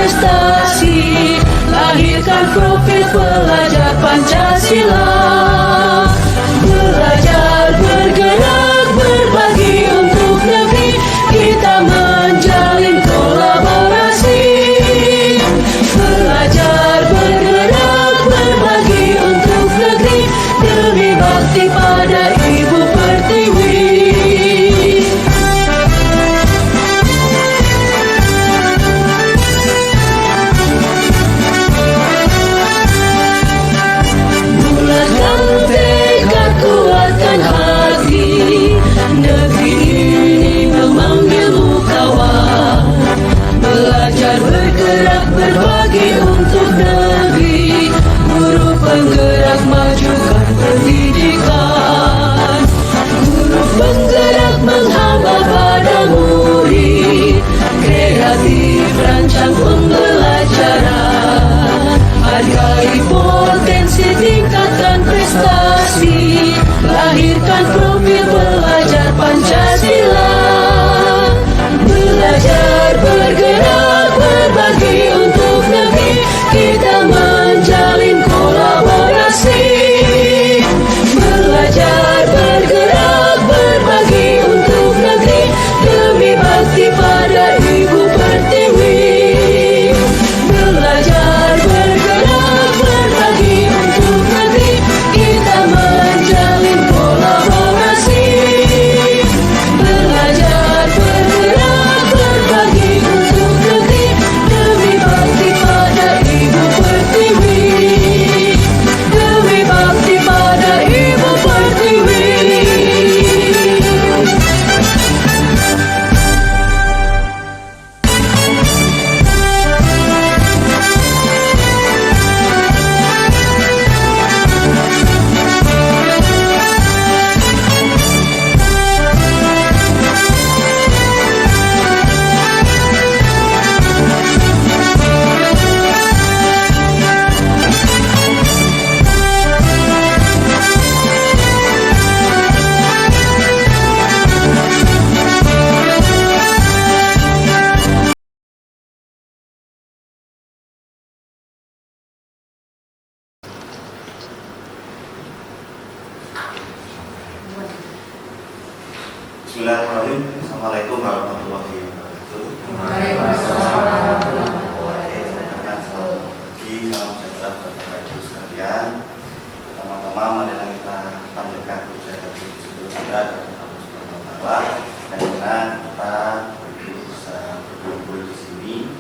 prestasi, lahirkan profil pelajar Pancasila. Belajar, bergerak, berbagi untuk negeri, kita menjalin kolaborasi. Belajar, bergerak, berbagi untuk negeri, demi bakti pada Ibu Pertiwi. Bulatkan tekad, kuatkan hati, negeri ini memanggilmu kawan. Belajar, bergerak, berbagi untuk negeri, guru penggerak, majukan pendidikan. Guru penggerak menghamba pada murid, kreatif rancang pembelajaran. Hargai potensi, tingkatkan prestasi, lahirkan profil pelajar Pancasila. Belajar, bergerak, berbagi untuk negeri, kita menjalin kolaborasi. Belajar, bergerak, berbagi untuk negeri, demi bakti pada Ibu Pertiwi. Belajar, bergerak, berbagi untuk negeri, kita menjalin kolaborasi. Belajar, bergerak, berbagi untuk negeri, demi bakti pada Ibu Pertiwi. Demi bakti pada Ibu Pertiwi. Bismillahirrahmanirrahim. Assalamualaikum warahmatullahi wabarakatuh. Selamat pagi, salam sejahtera kepada ibu sekalian. Pertama-tama marilah kita panjatkan puja dan puji sebelum kita kepada Allah Subhanahu wa Ta'ala, dan kita bisa berkumpul di sini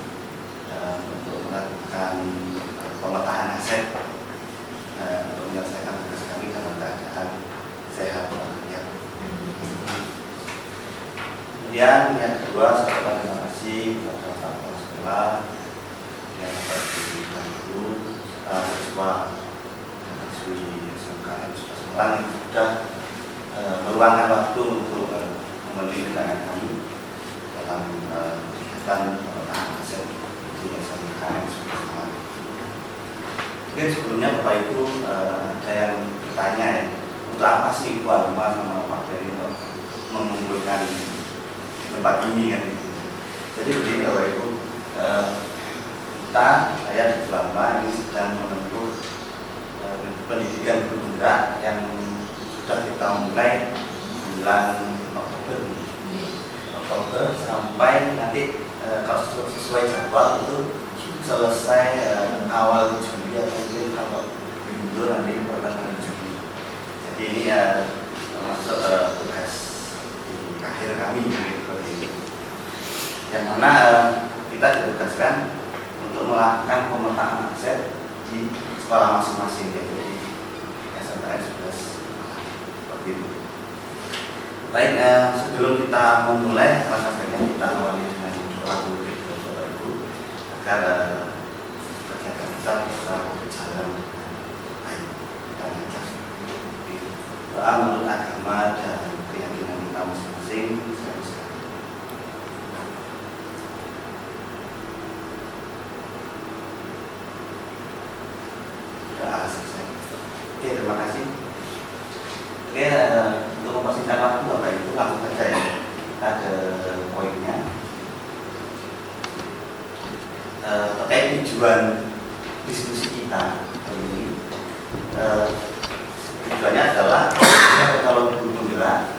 untuk melakukan pemetaan aset untuk menyelesaikan tugas kami dalam keadaan sehat walafiat. Kemudian yang kedua, saya terima kasih kepada Pak Kepala Sekolah yang dapat dibantu siswa siswi SMKN Semarang yang sudah meluangkan waktu untuk memenuhi undangan kami dalam kegiatan pemetaan aset di SMKN Semarang. Mungkin sebelumnya Bapak Ibu ada yang bertanya ya, untuk apa sih Ibu Aruma sama Pak Ferry mengumpulkan tempat ini kan gitu. Jadi begini Bapak Ibu, saya di Selama ini sedang menempuh pendidikan bergerak yang sudah kita mulai bulan Oktober sampai nanti kalau sesuai jadwal itu selesai awal Juli atau mungkin kalau mundur nanti pertengahan Juli. Jadi ini termasuk tugas akhir kami seperti ini, yang mana kita ditugaskan untuk melakukan pemetaan aset di sekolah masing-masing, yaitu di SMKN 11 seperti itu. Baik, sebelum kita memulai, maka sebaiknya kita awali dengan doa dulu Bapak Ibu agar kegiatan kita bisa berjalan baik dan lancar. Doa menurut agama dan keyakinan kita masing-masing. Oke, terima kasih. Oke, untuk mempersingkat waktu Bapak Ibu, langsung saja ya kita ke poinnya. terkait tujuan diskusi kita hari ini. Tujuannya adalah kalau guru penggerak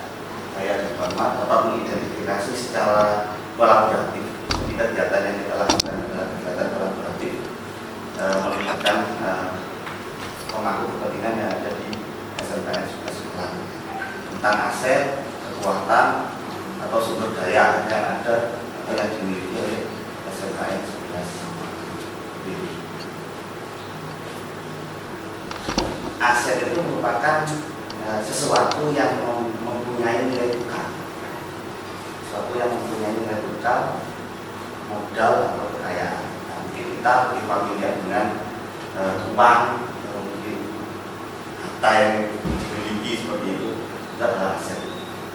saya dan Bapak dapat mengidentifikasi secara kolaboratif kegiatan yang kita lakukan adalah kegiatan kolaboratif melibatkan pemangku kepentingan yang ada di SMKN Sukasekolah tentang aset, kekuatan atau sumber daya yang ada atau yang dimiliki oleh SMKN Sukasekolah. Aset itu merupakan sesuatu yang mempunyai nilai tukar, sesuatu yang mempunyai nilai tukar, modal atau kekayaan. Nah, mungkin kita lebih familiar dengan uang, mungkin harta yang dimiliki seperti itu adalah aset.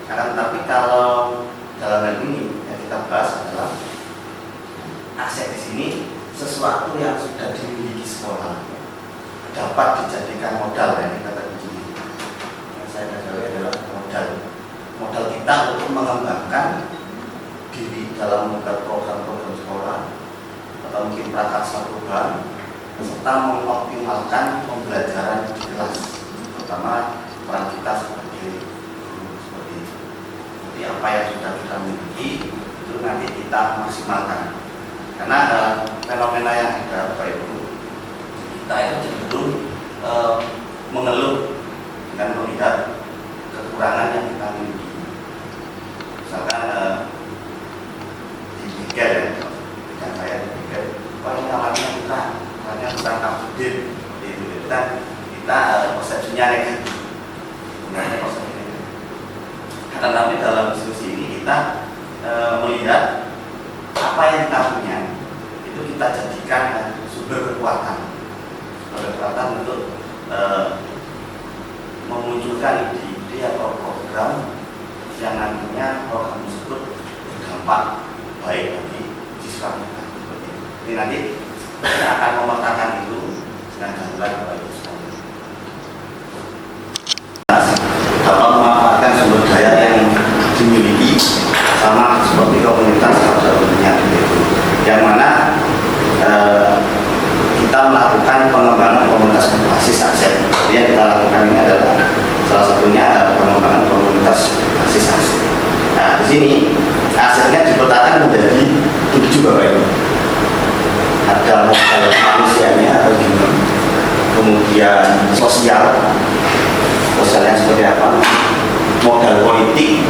Karena tapi kalau dalam hal ini yang kita bahas adalah aset di sini sesuatu yang sudah dimiliki sekolah, dapat dijadikan modal yang kita tadi. Yang saya katakan adalah modal kita untuk mengembangkan diri dalam membuat program-program sekolah atau mungkin prakarsa perubahan serta mengoptimalkan pembelajaran di kelas, terutama peran kita sebagai guru seperti itu. Jadi apa yang sudah kita miliki itu nanti kita maksimalkan. Karena fenomena yang ada Bapak Ibu, kita itu cenderung mengeluh dengan melihat kekurangan yang kita miliki. Misalkan di Bigel ya, dengan saya di Bigel, ini alatnya kurang up-to-date, itu kita persepsinya negatif. Sebenarnya persepsinya negatif. Tetapi dalam diskusi ini kita melihat apa yang kita punya itu kita jadikan sumber kekuatan untuk memunculkan ide-ide atau program yang nantinya program tersebut berdampak baik bagi siswa kita. Jadi nanti kita akan memetakan itu dengan gamblang Bapak Ibu sekalian. Dapat memanfaatkan sumber daya yang dimiliki sama seperti komunitas pada umumnya itu, yang mana kita melakukan pengembangan komunitas berbasis aset. Jadi yang kita lakukan ini adalah salah satunya pengembangan komunitas berbasis aset. Nah, di sini asetnya dipetakan menjadi 7 Bapak Ibu. Ada modal manusianya atau gimana, kemudian sosialnya seperti apa, modal politik,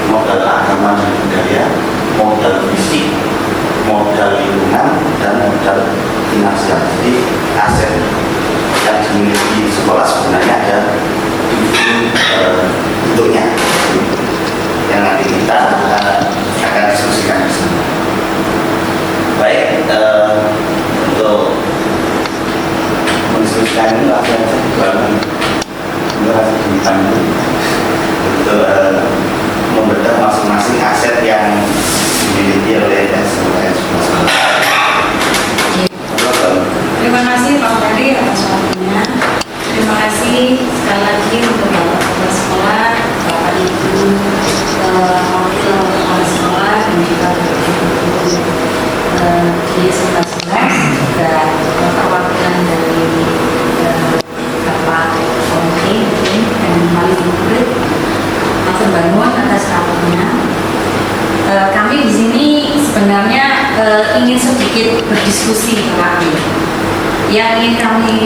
modal agama dan budaya, modal fisik, modal lingkungan, dan modal finansial. Jadi aset yang dimiliki sekolah sebenarnya ada 7 bentuknya yang nanti kita akan diskusikan bersama. Baik, untuk mendiskusikan ini langsung saja untuk membedah masing-masing aset yang dimiliki oleh SMKN Sukasekolah. Terima kasih Pak Ferdi atas waktunya. Terima kasih sekali lagi untuk Bapak Kepala Sekolah, Bapak Ibu Wakil Kepala Sekolah, dan juga di 11 juga perwakilan dari Bapak Komite dan Wali Murid Maksud Bangun atas raportnya. Kami di sini sebenarnya ingin sedikit berdiskusi terakhir. Yang ingin kami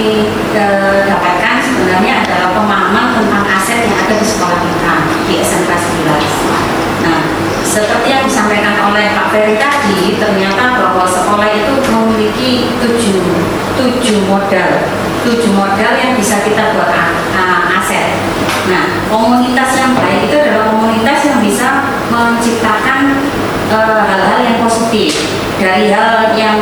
dapatkan sebenarnya adalah pemahaman tentang aset yang ada di sekolah kita di SMK 11. Nah, seperti yang disampaikan oleh Pak Ferry tadi, ternyata bahwa sekolah itu memiliki 7 modal yang bisa kita buat aset. Nah, komunitas yang baik itu adalah komunitas yang bisa menciptakan hal-hal yang positif dari hal yang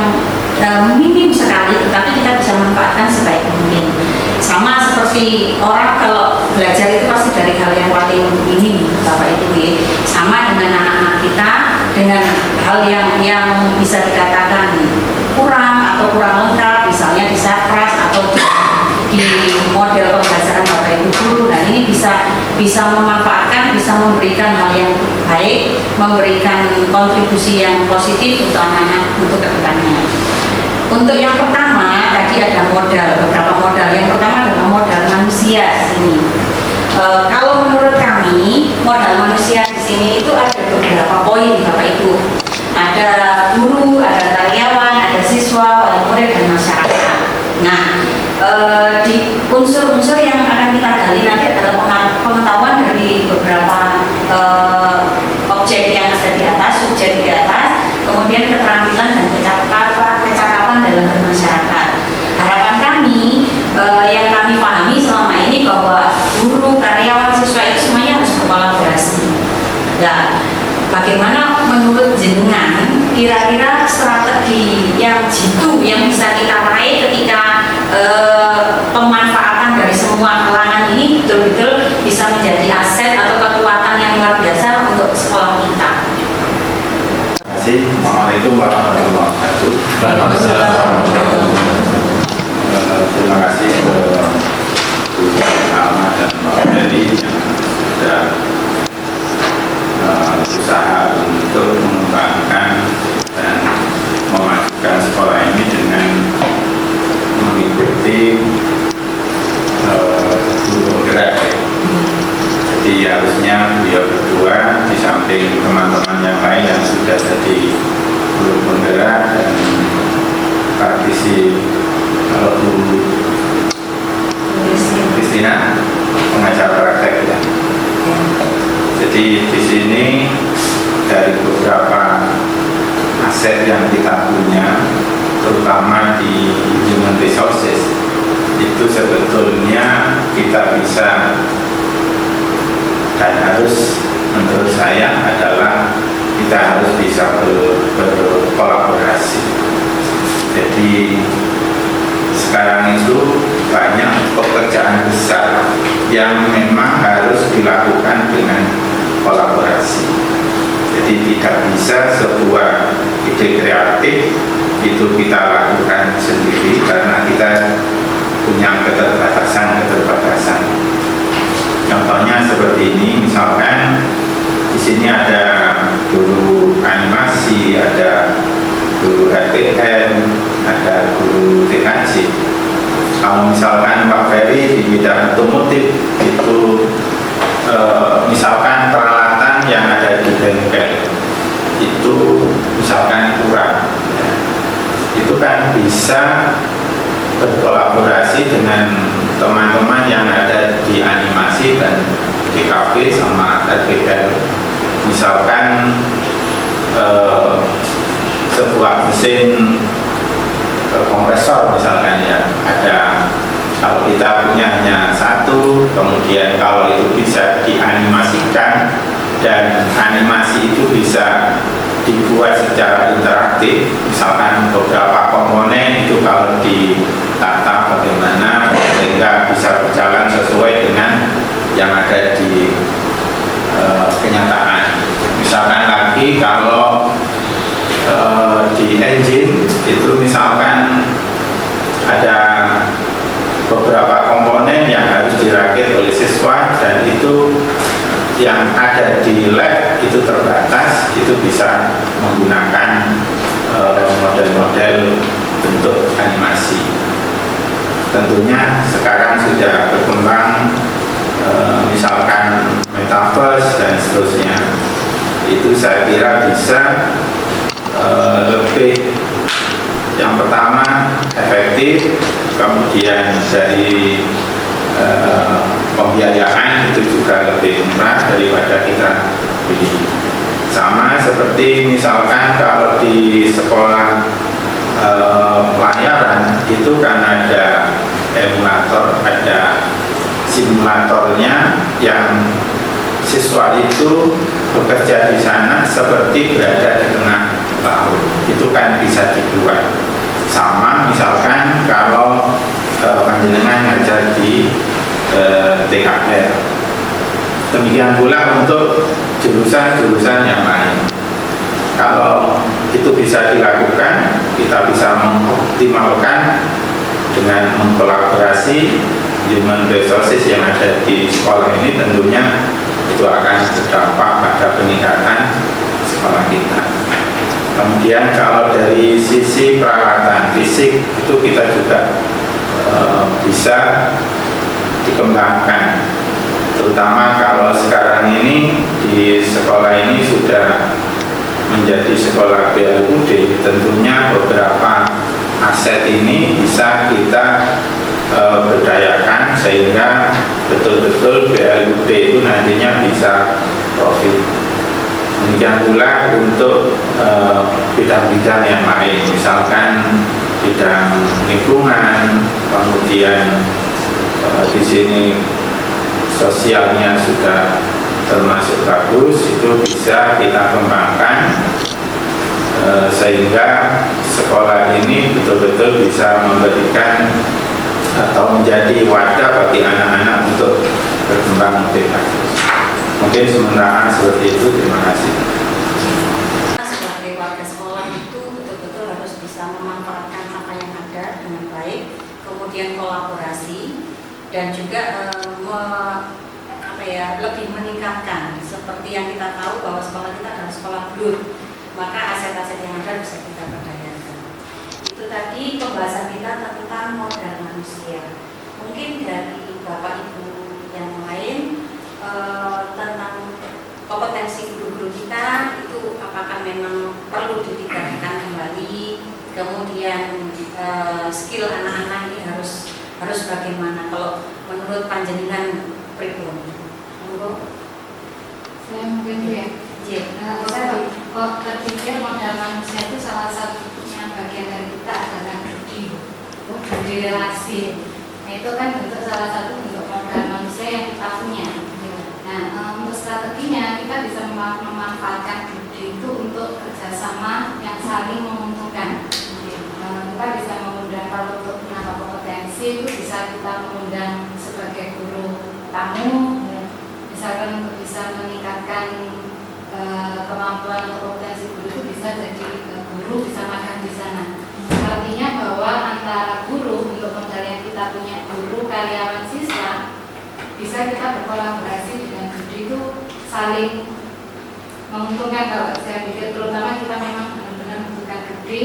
minim sekali, tetapi kita bisa manfaatkan sebaik mungkin. Sama seperti orang kalau belajar itu pasti dari hal yang paling ini, Bapak Ibu ya. Sama dengan anak-anak kita, dengan hal yang bisa dikatakan kurang atau kurang lengkap, misalnya di Satras atau di model pembelajaran Bapak Ibu guru. Nah, ini bisa memanfaatkan, bisa memberikan hal yang baik, memberikan kontribusi yang positif untuk anak-anak untuk kedepannya. Untuk yang pertama, tadi ada beberapa modal. Yang pertama adalah modal manusia di sini. Kalau menurut kami, modal manusia di sini itu ada beberapa poin, Bapak Ibu. Ada guru, ada karyawan, ada siswa, wali murid, dan masyarakat. Nah, di unsur-unsur yang akan kita gali nanti adalah pengetahuan dari beberapa objek yang ada di atas, subjek di atas, kemudian keterampilan dan kecakapan dalam bermasyarakat. Harapan kami yang kami pahami selama ini bahwa guru, karyawan, siswa itu semuanya harus berkolaborasi. Nah, bagaimana menurut jenengan kira-kira strategi yang jitu yang bisa kita raih ketika pemanfaatan dari semua kalangan ini betul-betul bisa menjadi aset atau kekuatan yang luar biasa untuk sekolah kita? Assalamualaikum warahmatullahi wabarakatuh. Terima kasih kepada Bu Alma dan Mbak Meli yang sudah berusaha untuk mengembangkan dan memajukan sekolah ini dengan mengikuti guru gerak. Jadi harusnya beliau berdua di samping teman-teman yang lain yang sudah jadi guru penggerak dan praktisi Bu Kristina pengajar praktek ya. Jadi di sini dari beberapa aset yang kita punya, terutama di human resources, itu sebetulnya kita bisa dan harus, menurut saya adalah kita harus bisa berkolaborasi. Jadi sekarang itu banyak pekerjaan besar yang memang harus dilakukan dengan kolaborasi. Jadi tidak bisa sebuah ide kreatif itu kita lakukan sendiri karena kita punya keterbatasan. Contohnya seperti ini, misalkan di sini ada guru animasi, ada guru RTM, ada guru TKJ. Kalau misalkan Pak Ferry di bidang otomotif itu misalkan peralatan yang ada di bengkel itu misalkan kurang, ya, itu kan bisa berkolaborasi dengan teman-teman yang ada di animasi dan DKV sama RTM. Misalkan sebuah mesin kompresor misalkan ya, ada, kalau kita punya hanya satu, kemudian kalau itu bisa dianimasikan dan animasi itu bisa dibuat secara interaktif, misalkan beberapa komponen itu kalau ditata bagaimana sehingga bisa berjalan sesuai dengan yang ada di kenyataan. Misalkan lagi kalau di engine itu misalkan ada beberapa komponen yang harus dirakit oleh siswa dan itu yang ada di lab itu terbatas, itu bisa menggunakan model-model bentuk animasi. Tentunya sekarang sudah berkembang misalkan metaverse dan seterusnya, itu saya kira bisa lebih, yang pertama efektif, kemudian dari pembiayaan itu juga lebih murah daripada kita beli. Sama seperti misalkan kalau di sekolah pelayaran itu kan ada emulator, ada simulatornya yang siswa itu bekerja di sana seperti berada di tengah laut. Itu kan bisa dibuat. Sama misalkan kalau panjenengan ngajar di TKR. Demikian pula untuk jurusan-jurusan yang lain. Kalau itu bisa dilakukan, kita bisa mengoptimalkan dengan mengkolaborasi human resources yang ada di sekolah ini, tentunya itu akan berdampak pada peningkatan sekolah kita. Kemudian kalau dari sisi peralatan fisik fisik itu kita juga bisa dikembangkan, terutama kalau sekarang ini di sekolah ini sudah menjadi sekolah BLUD. Tentunya beberapa aset ini bisa kita berdayakan sehingga betul-betul BLUD itu nantinya bisa profit. Demikian pula untuk bidang-bidang yang lain, misalkan bidang lingkungan, kemudian di sini sosialnya sudah termasuk bagus, itu bisa kita kembangkan sehingga sekolah ini betul-betul bisa memberikan atau menjadi wadah bagi anak-anak untuk berkembang lebih bagus. Mungkin sementara seperti itu. Terima kasih. Sebagai warga sekolah itu betul-betul harus bisa memanfaatkan apa yang ada dengan baik, kemudian kolaborasi dan juga lebih meningkatkan. Seperti yang kita tahu bahwa sekolah kita adalah sekolah blur, maka aset-aset yang ada bisa kita berdayakan. Itu tadi pembahasan kita tentang modal manusia. Mungkin dari Bapak Ibu yang lain tentang kompetensi guru-guru kita itu apakah memang perlu ditingkatkan kembali, kemudian skill anak-anak ini harus bagaimana kalau menurut panjenengan pribadi? Saya mungkin ya. Saya berpikir modal manusia itu salah satunya bagian dari kita adalah budi relasi. Nah, itu kan bentuk salah satu bentuk modal manusia yang kita punya. Nah, untuk strateginya kita bisa memanfaatkan budi itu untuk kerjasama yang saling menguntungkan. Kita bisa mengundang, kalau untuk menambah kompetensi itu bisa kita mengundang sebagai guru tamu, misalkan untuk bisa meningkatkan kemampuan atau kompetensi guru itu bisa jadi guru bisa magang di sana. Artinya bahwa antara guru untuk modal yang kita punya, guru, karyawan, siswa, bisa kita berkolaborasi dengan guru itu saling menguntungkan. Kalau saya pikir terutama kita memang benar-benar membutuhkan guru,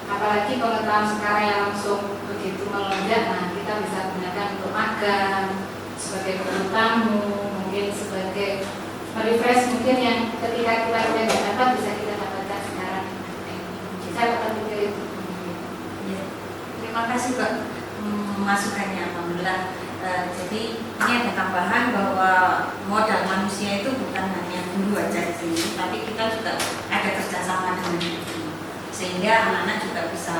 apalagi pengetahuan sekarang yang langsung begitu melonjak. Nah, kita bisa gunakan untuk magang sebagai guru tamu, mungkin sebagai refresh mungkin yang ketika kita tidak dapat bisa kita dapatkan sekarang. Saya akan pikir itu. Ya. Terima kasih Pak masukannya, alhamdulillah. Jadi ini ada tambahan bahwa modal manusia itu bukan hanya guru aja di sini, tapi kita juga ada kerjasama dengan guru, sehingga anak-anak juga bisa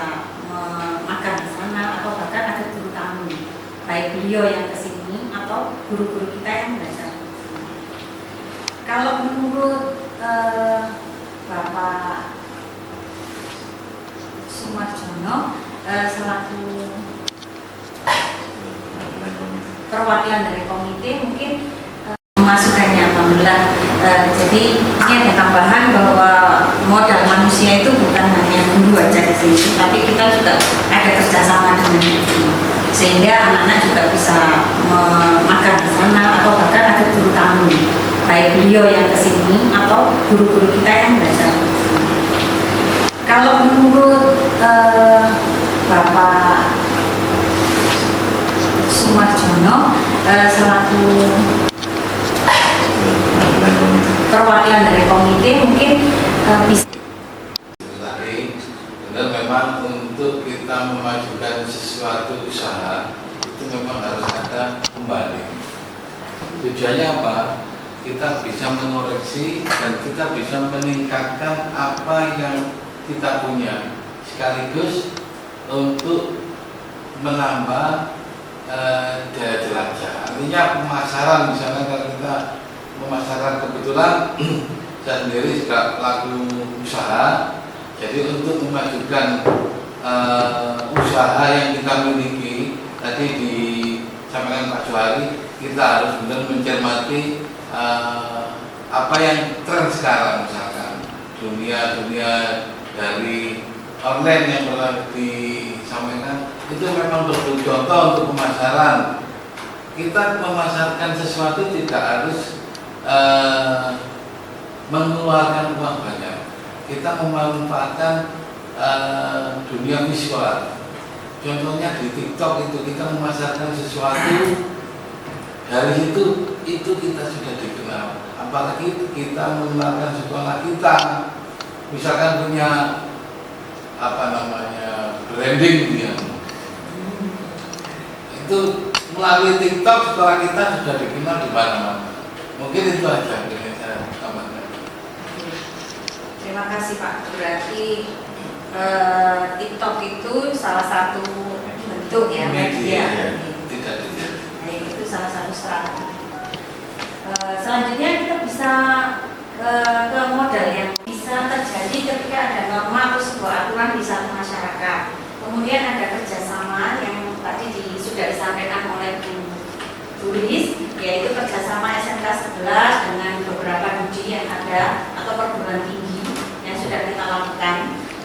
magang di sana atau bahkan ada guru tamu, baik beliau yang kesini atau guru-guru kita yang belajar. Kalau menurut Bapak Sumarjono selaku perwakilan dari komite, mungkin masukannya alhamdulillah. Jadi ini ada tambahan bahwa modal manusia itu bukan hanya guru aja di sini, tapi kita juga ada kerjasama dengan guru, sehingga anak-anak juga bisa magang di sana atau bahkan ada guru tamu, baik beliau yang kesini atau guru-guru kita yang belajar. Kalau menurut Bapak Sumarjono selaku perwakilan dari komite, mungkin bisa. Tadi benar memang untuk kita memajukan sesuatu usaha itu memang harus ada kembali. Tujuannya apa? Kita bisa mengoreksi dan kita bisa meningkatkan apa yang kita punya, sekaligus untuk menambah daya jelajah. Artinya pemasaran, misalnya kalau kita pemasaran, kebetulan saya sendiri juga pelaku usaha, jadi untuk memajukan usaha yang kita miliki, tadi disampaikan Pak Johari, kita harus benar mencermati apa yang tren sekarang, misalkan dunia dari online yang pernah disampaikan, itu memang contoh untuk pemasaran. Kita memasarkan sesuatu tidak harus mengeluarkan uang banyak. Kita memanfaatkan dunia visual. Contohnya di TikTok itu kita memasarkan sesuatu, dari itu kita sudah dikenal. Apalagi kita mengenalkan sekolah kita, misalkan punya branding dia. Itu melalui TikTok sekolah kita sudah dikenal di mana-mana. Mungkin itu aja yang saya tambahkan. Terima kasih Pak. Berarti TikTok itu salah satu bentuk ya media. Tidak. Nah, itu salah satu strategi. Selanjutnya kita bisa ke model yang bisa terjadi ketika ada norma atau sebuah aturan di satu masyarakat. Kemudian ada kerjasama yang tadi sudah disampaikan oleh Bu Tulis, yaitu kerjasama SMK 11 dengan beberapa studi yang ada atau perguruan tinggi yang sudah kita lakukan.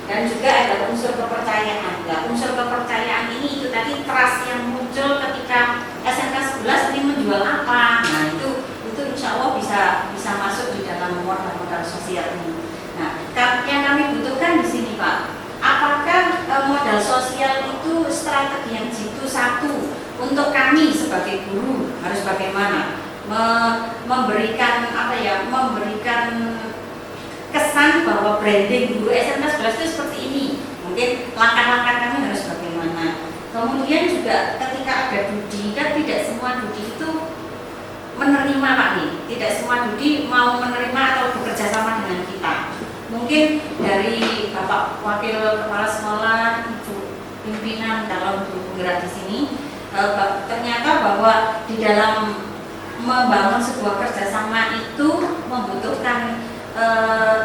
Dan juga ada unsur kepercayaan. Nah, unsur kepercayaan ini itu tadi trust yang muncul ketika SMK 11 ini menjual apa. Nah, itu insya Allah bisa masuk di dalam modal sosial ini. Nah, yang kami butuhkan di sini Pak, apakah modal sosial itu strategi yang jitu satu untuk kami sebagai guru harus bagaimana memberikan memberikan kesan bahwa branding guru SMK 11 itu seperti ini. Mungkin langkah-langkah kami harus bagaimana. Kemudian juga ketika ada studi, kan tidak semua studi itu menerima Pak nih. Tidak semua studi mau menerima atau bekerja sama dengan kita. Mungkin dari Bapak Wakil Kepala Sekolah, Ibu Pimpinan kalau Ibu penggerak di sini, ternyata bahwa di dalam membangun sebuah kerjasama itu membutuhkan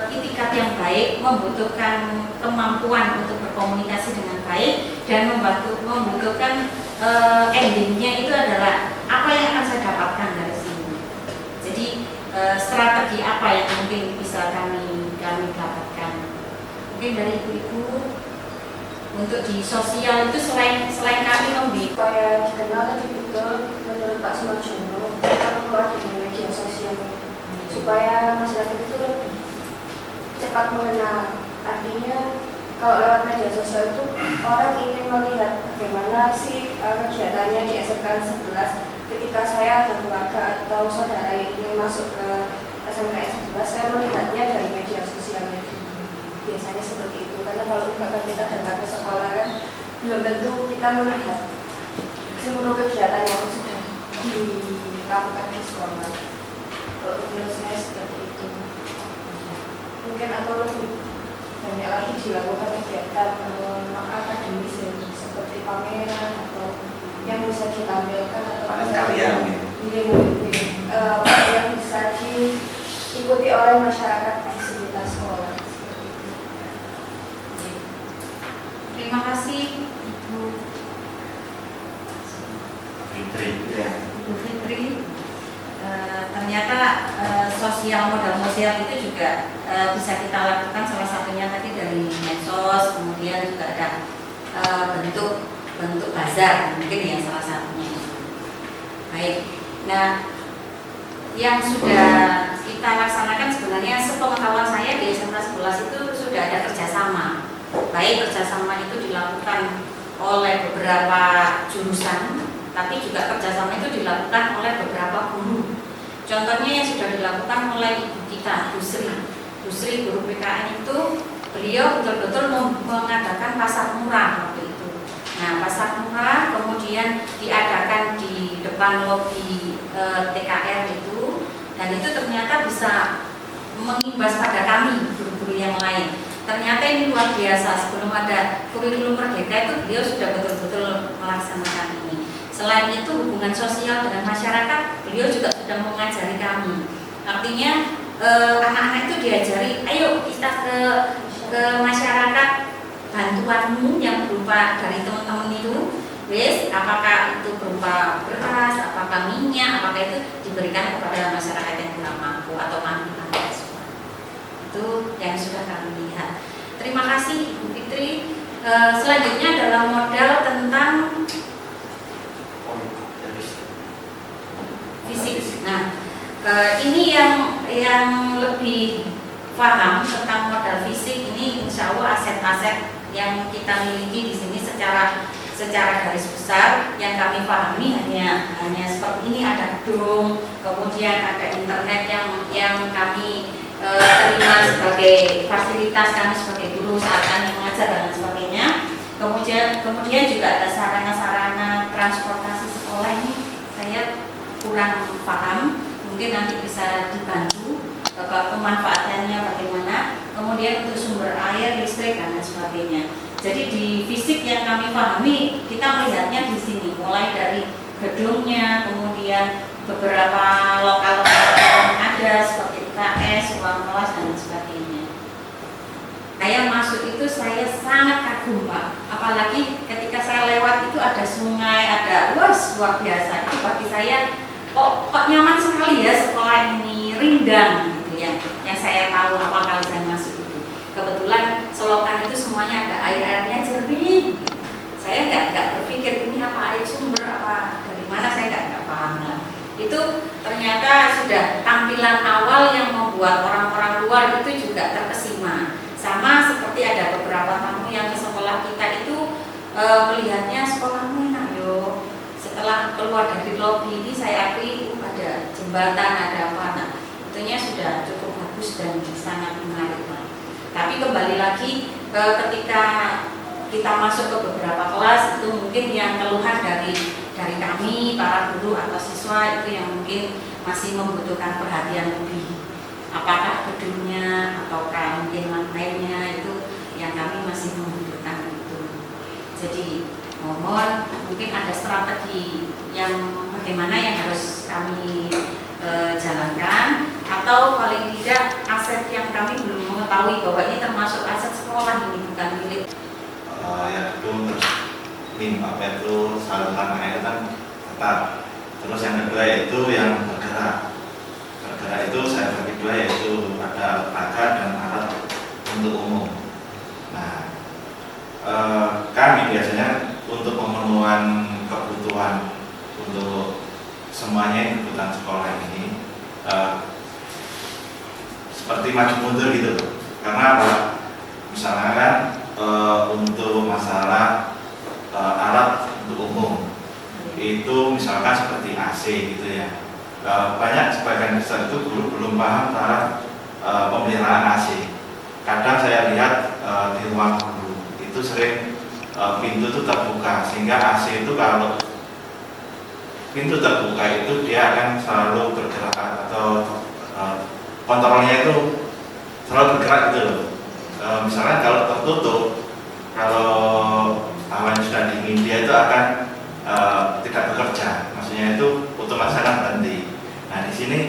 itikat yang baik, membutuhkan kemampuan untuk berkomunikasi dengan baik, dan membutuhkan endingnya itu adalah apa yang akan saya dapatkan dari sini. Jadi strategi apa yang mungkin bisa kami dapatkan? Mungkin dari ibu-ibu untuk di sosial itu selain kami supaya dikenal lebih betul menurut Pak Sumarjono, kita keluar dengan media sosial supaya masyarakat itu lebih cepat mengenal. Artinya kalau lewat media sosial itu orang ingin melihat bagaimana sih kegiatannya di SMK 11. Ketika saya atau keluarga atau saudara yang ingin masuk ke SMK 11, saya melihatnya dari media sosialnya. Biasanya seperti itu, karena kalau kita datang ke sekolah kan belum tentu kita melihat seluruh kegiatan yang sudah dilakukan di sekolah. Kalau menurut saya seperti itu. Mungkin atau lebih banyak lagi dilakukan kegiatan akademis seperti pameran atau yang bisa ditampilkan atau karya yang bisa diikuti oleh masyarakat fasilitas sekolah. Terima kasih Ibu Fitri. Ternyata modal sosial itu juga bisa kita lakukan, salah satunya tadi dari medsos, kemudian juga ada bentuk bazar, mungkin ya salah satunya. Baik, nah yang sudah kita laksanakan sebenarnya sepengetahuan saya di SMK 11 itu sudah ada kerjasama. Baik kerjasama itu dilakukan oleh beberapa jurusan, tapi juga kerjasama itu dilakukan oleh beberapa guru. Contohnya yang sudah dilakukan oleh ibu kita, Busri guru PKN itu, beliau betul-betul mengadakan pasar murah waktu itu. Nah, pasar murah kemudian diadakan di depan lobi TKR itu, dan itu ternyata bisa mengimbas pada kami guru-guru yang lain. Ternyata ini luar biasa, sebelum ada kurikulum merdeka itu beliau sudah betul-betul melaksanakan ini. Selain itu hubungan sosial dengan masyarakat, beliau juga sudah mengajari kami. Artinya anak-anak itu diajari, ayo kita ke masyarakat, bantuanmu yang berupa dari teman-teman itu, apakah itu berupa beras, apakah minyak, apakah itu diberikan kepada masyarakat yang kurang mampu atau panti-panti asuhan. Itu yang sudah kami lihat. Terima kasih Ibu Fitri. Selanjutnya adalah modal tentang fisik. Nah, ini yang lebih paham tentang modal fisik ini, insya Allah aset-aset yang kita miliki di sini secara secara garis besar yang kami pahami hanya seperti ini, ada gedung, kemudian ada internet yang kami terima sebagai fasilitas kami sebagai guru saat kami mengajar dan sebagainya. Kemudian juga ada sarana-sarana transportasi sekolah, ini saya kurang paham, mungkin nanti bisa dibantu pemanfaatannya bagaimana. Kemudian untuk sumber air, listrik dan sebagainya. Jadi di fisik yang kami pahami, kita melihatnya di sini, mulai dari gedungnya, kemudian beberapa lokal-lokal yang ada seperti UKS, ruang kelas dan sebagainya. Saya masuk itu saya sangat kagum, Pak. Apalagi ketika saya lewat itu ada sungai, ada luar biasa. Itu bagi saya kok nyaman sekali ya sekolah ini, rindang gitu ya. Yang saya tahu awal kali saya masuk itu. Kebetulan selokan itu semuanya ada air-airnya jernih. Saya nggak berpikir ini apa air sumber apa dari mana, saya nggak paham lah. Itu ternyata sudah tampilan awal yang membuat orang-orang luar itu juga terkesima. Sama seperti ada beberapa tamu yang ke sekolah kita itu melihatnya sekolahmu enak yo. Setelah keluar dari lobi ini saya akui ada jembatan, ada apa, nah itunya sudah cukup bagus dan sangat menarik. Tapi kembali lagi ketika kita masuk ke beberapa kelas itu mungkin yang keluhan dari kami para guru atau siswa itu yang mungkin masih membutuhkan perhatian lebih. Apakah gedungnya ataukah mungkin lantainya itu yang kami masih membutuhkan itu. Jadi mohon mungkin ada strategi yang bagaimana yang harus kami jalankan, atau paling tidak aset yang kami belum mengetahui bahwa ini termasuk aset sekolah, ini bukan milik. Ya gedung, terus apa itu saluran air kan tetap. Terus yang kedua yaitu yang bergerak itu saya bagi dua, yaitu ada pagar dan alat untuk umum. Nah kami biasanya untuk pemenuhan kebutuhan untuk semuanya kebutuhan sekolah ini seperti maju mundur gitu. Karena apa? Misalnya kan untuk masalah alat untuk umum itu misalkan seperti AC gitu ya, banyak sebagian besar itu belum paham tentang pemeliharaan AC. Kadang saya lihat di ruang guru itu sering pintu itu terbuka, sehingga AC itu kalau pintu terbuka itu dia akan selalu bergerak atau kontrolnya itu selalu bergerak gitu loh. Misalnya kalau tertutup, kalau awan sudah dingin dia itu akan tidak bekerja, maksudnya itu otomatis akan berhenti. Nah di sini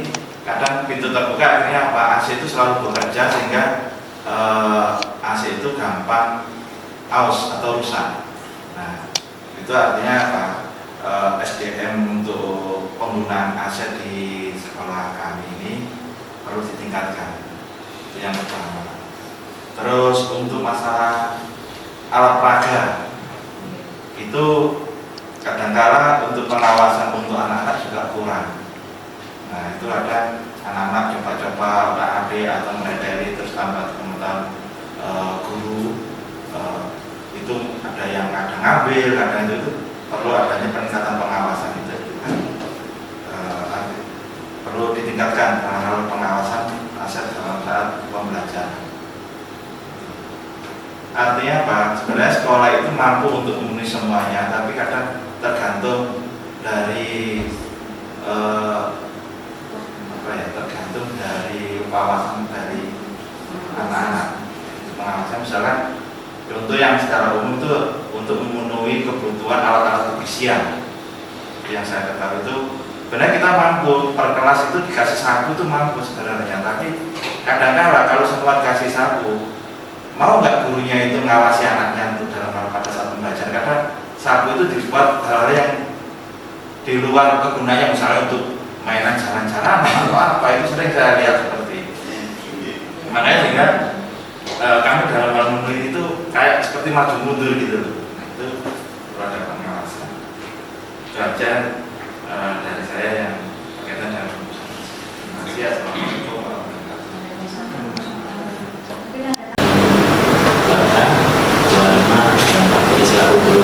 kadang pintu terbuka akhirnya apa, AC itu selalu bekerja sehingga AC itu gampang aus atau rusak. Nah itu artinya apa? SDM untuk penggunaan AC di sekolah kami ini perlu ditingkatkan. Itu yang pertama. Terus untuk masalah alat peraga itu kadang-kala untuk pengawasan untuk anak-anak juga kurang. Nah itu ada anak-anak coba-coba UKAD atau mereteli terus tanpa teman-teman guru itu ada yang kadang ngambil, kadang itu perlu adanya peningkatan pengawasan itu juga perlu ditingkatkan hal pengawasan aset dalam saat pembelajaran. Artinya apa? Sebenarnya sekolah itu mampu untuk memenuhi semuanya, tapi kadang tergantung dari tergantung dari pengawasan dari anak-anak. Pengawasan misalkan contoh yang secara umum itu untuk memenuhi kebutuhan alat-alat kebersihan yang saya ketahui itu benar kita mampu per kelas itu dikasih sapu itu mampu sebenarnya, tapi kadang-kadang kalau semua dikasih sapu mau nggak gurunya itu ngawasi anaknya untuk dalam hal pada saat pembelajaran. Karena sapu itu dibuat hal-hal yang di luar kegunaannya, misalnya untuk mainan jalan-jalan atau apa, itu sering saya lihat seperti itu. Makanya sehingga kami dalam hal meneliti itu kayak seperti maju mundur gitu. Nah, itu perlu ada pengawasan. Itu aja dari saya yang berkaitan dengan rumusan. Terima kasih. Assalamualaikum warahmatullahi wabarakatuh. Ulama dan Pak Islam Guru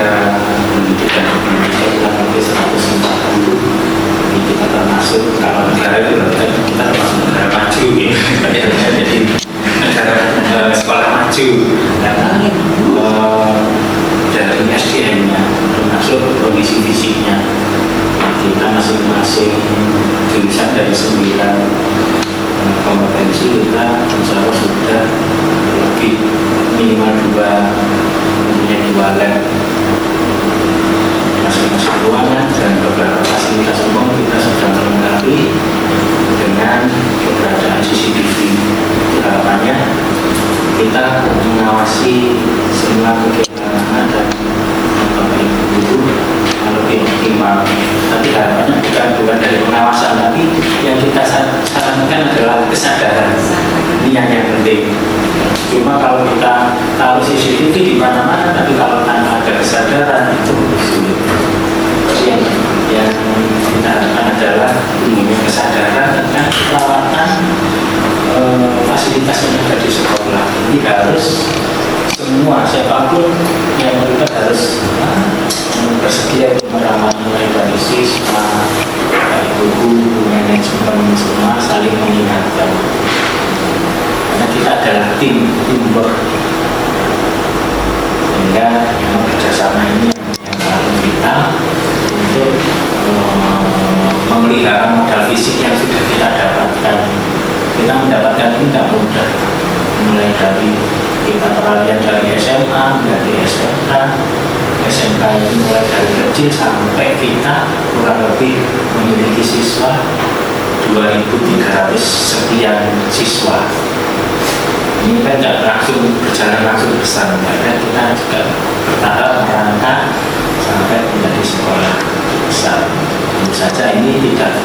lembaga pendidikan Indonesia kurang lebih 140. Ini kita termasuk, kalau negara itu berarti kita termasuk negara maju gitu. Jadi negara sekolah maju karena dari SDM-nya termasuk kondisi fisiknya kita masing-masing jurusan dari 9 kompetensi kita insya Allah sudah lebih minimal 2 lab masing-masing ruangan dan beberapa fasilitas umum kita sudah melengkapi dengan keberadaan CCTV. Harapannya kita mengawasi semua kegiatan anak dan bapak ibu guru lebih optimal. Tapi harapannya bukan dari pengawasan, tapi yang kita sarankan adalah kesadaran. Ini yang penting. Cuma kalau kita taruh CCTV di mana-mana, tapi kalau tanpa ada kesadaran itu sulit. Yang kita harapkan adalah punya kesadaran tentang perawatan fasilitas yang ada di sekolah. Ini harus semua, siapapun yang terlibat harus bersedia untuk merawat, mulai dari siswa, guru, manajemen, semua saling mengingatkan. Karena kita adalah teamwork, sehingga kerjasama ini yang paling vital untuk memelihara modal fisik yang sudah kita dapatkan. Kita mendapatkan ini tidak mudah, mulai dari kita peralihan dari SMA, dari SMK. SMK ini mulai dari kecil sampai kita kurang lebih memiliki siswa 2.300 sekian siswa. Ini kan tidak langsung berjalan langsung besar, karena kita juga bertahap merangkak sampai menjadi sekolah besar. Tentu saja ini tidak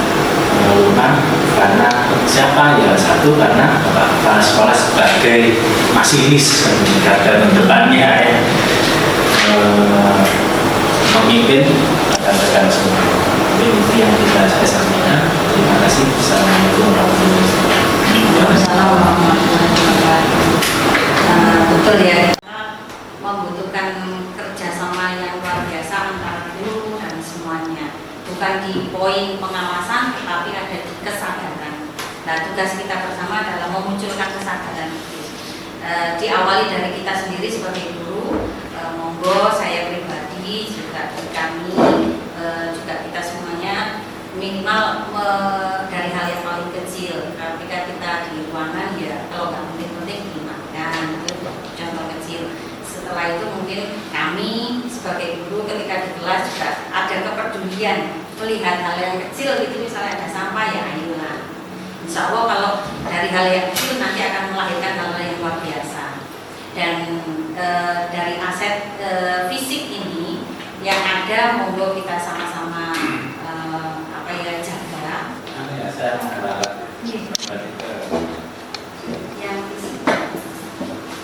lunak karena siapa ya, satu karena kepala sekolah sebagai masinis dan depannya ya, memimpin rekan-rekan semua. Ini yang saya sampaikan. Terima kasih. Assalamualaikum warahmatullahi wabarakatuh. Waalaikumsalam warahmatullahi wabarakatuh. Betul ya, membutuhkan kerjasama yang luar biasa antara guru dan semuanya. Bukan di poin pengawasan, tetapi ada di kesadaran. Nah, tugas kita bersama adalah memunculkan kesadaran itu. Diawali dari kita sendiri sebagai guru. Monggo saya pribadi juga kami juga kita semuanya minimal dari hal yang paling kecil. Ketika kita di ruangan ya kalau nggak penting-penting dimakan, itu contoh kecil. Setelah itu mungkin kami sebagai guru ketika di kelas juga ada kepedulian melihat hal yang kecil itu, misalnya ada sampah ya ayolah. Insya Allah kalau dari hal yang kecil nanti akan melahirkan hal yang luar biasa. Dan dari aset fisik ini yang ada monggo kita sama-sama jaga. Ya, saya mengharap yang fisik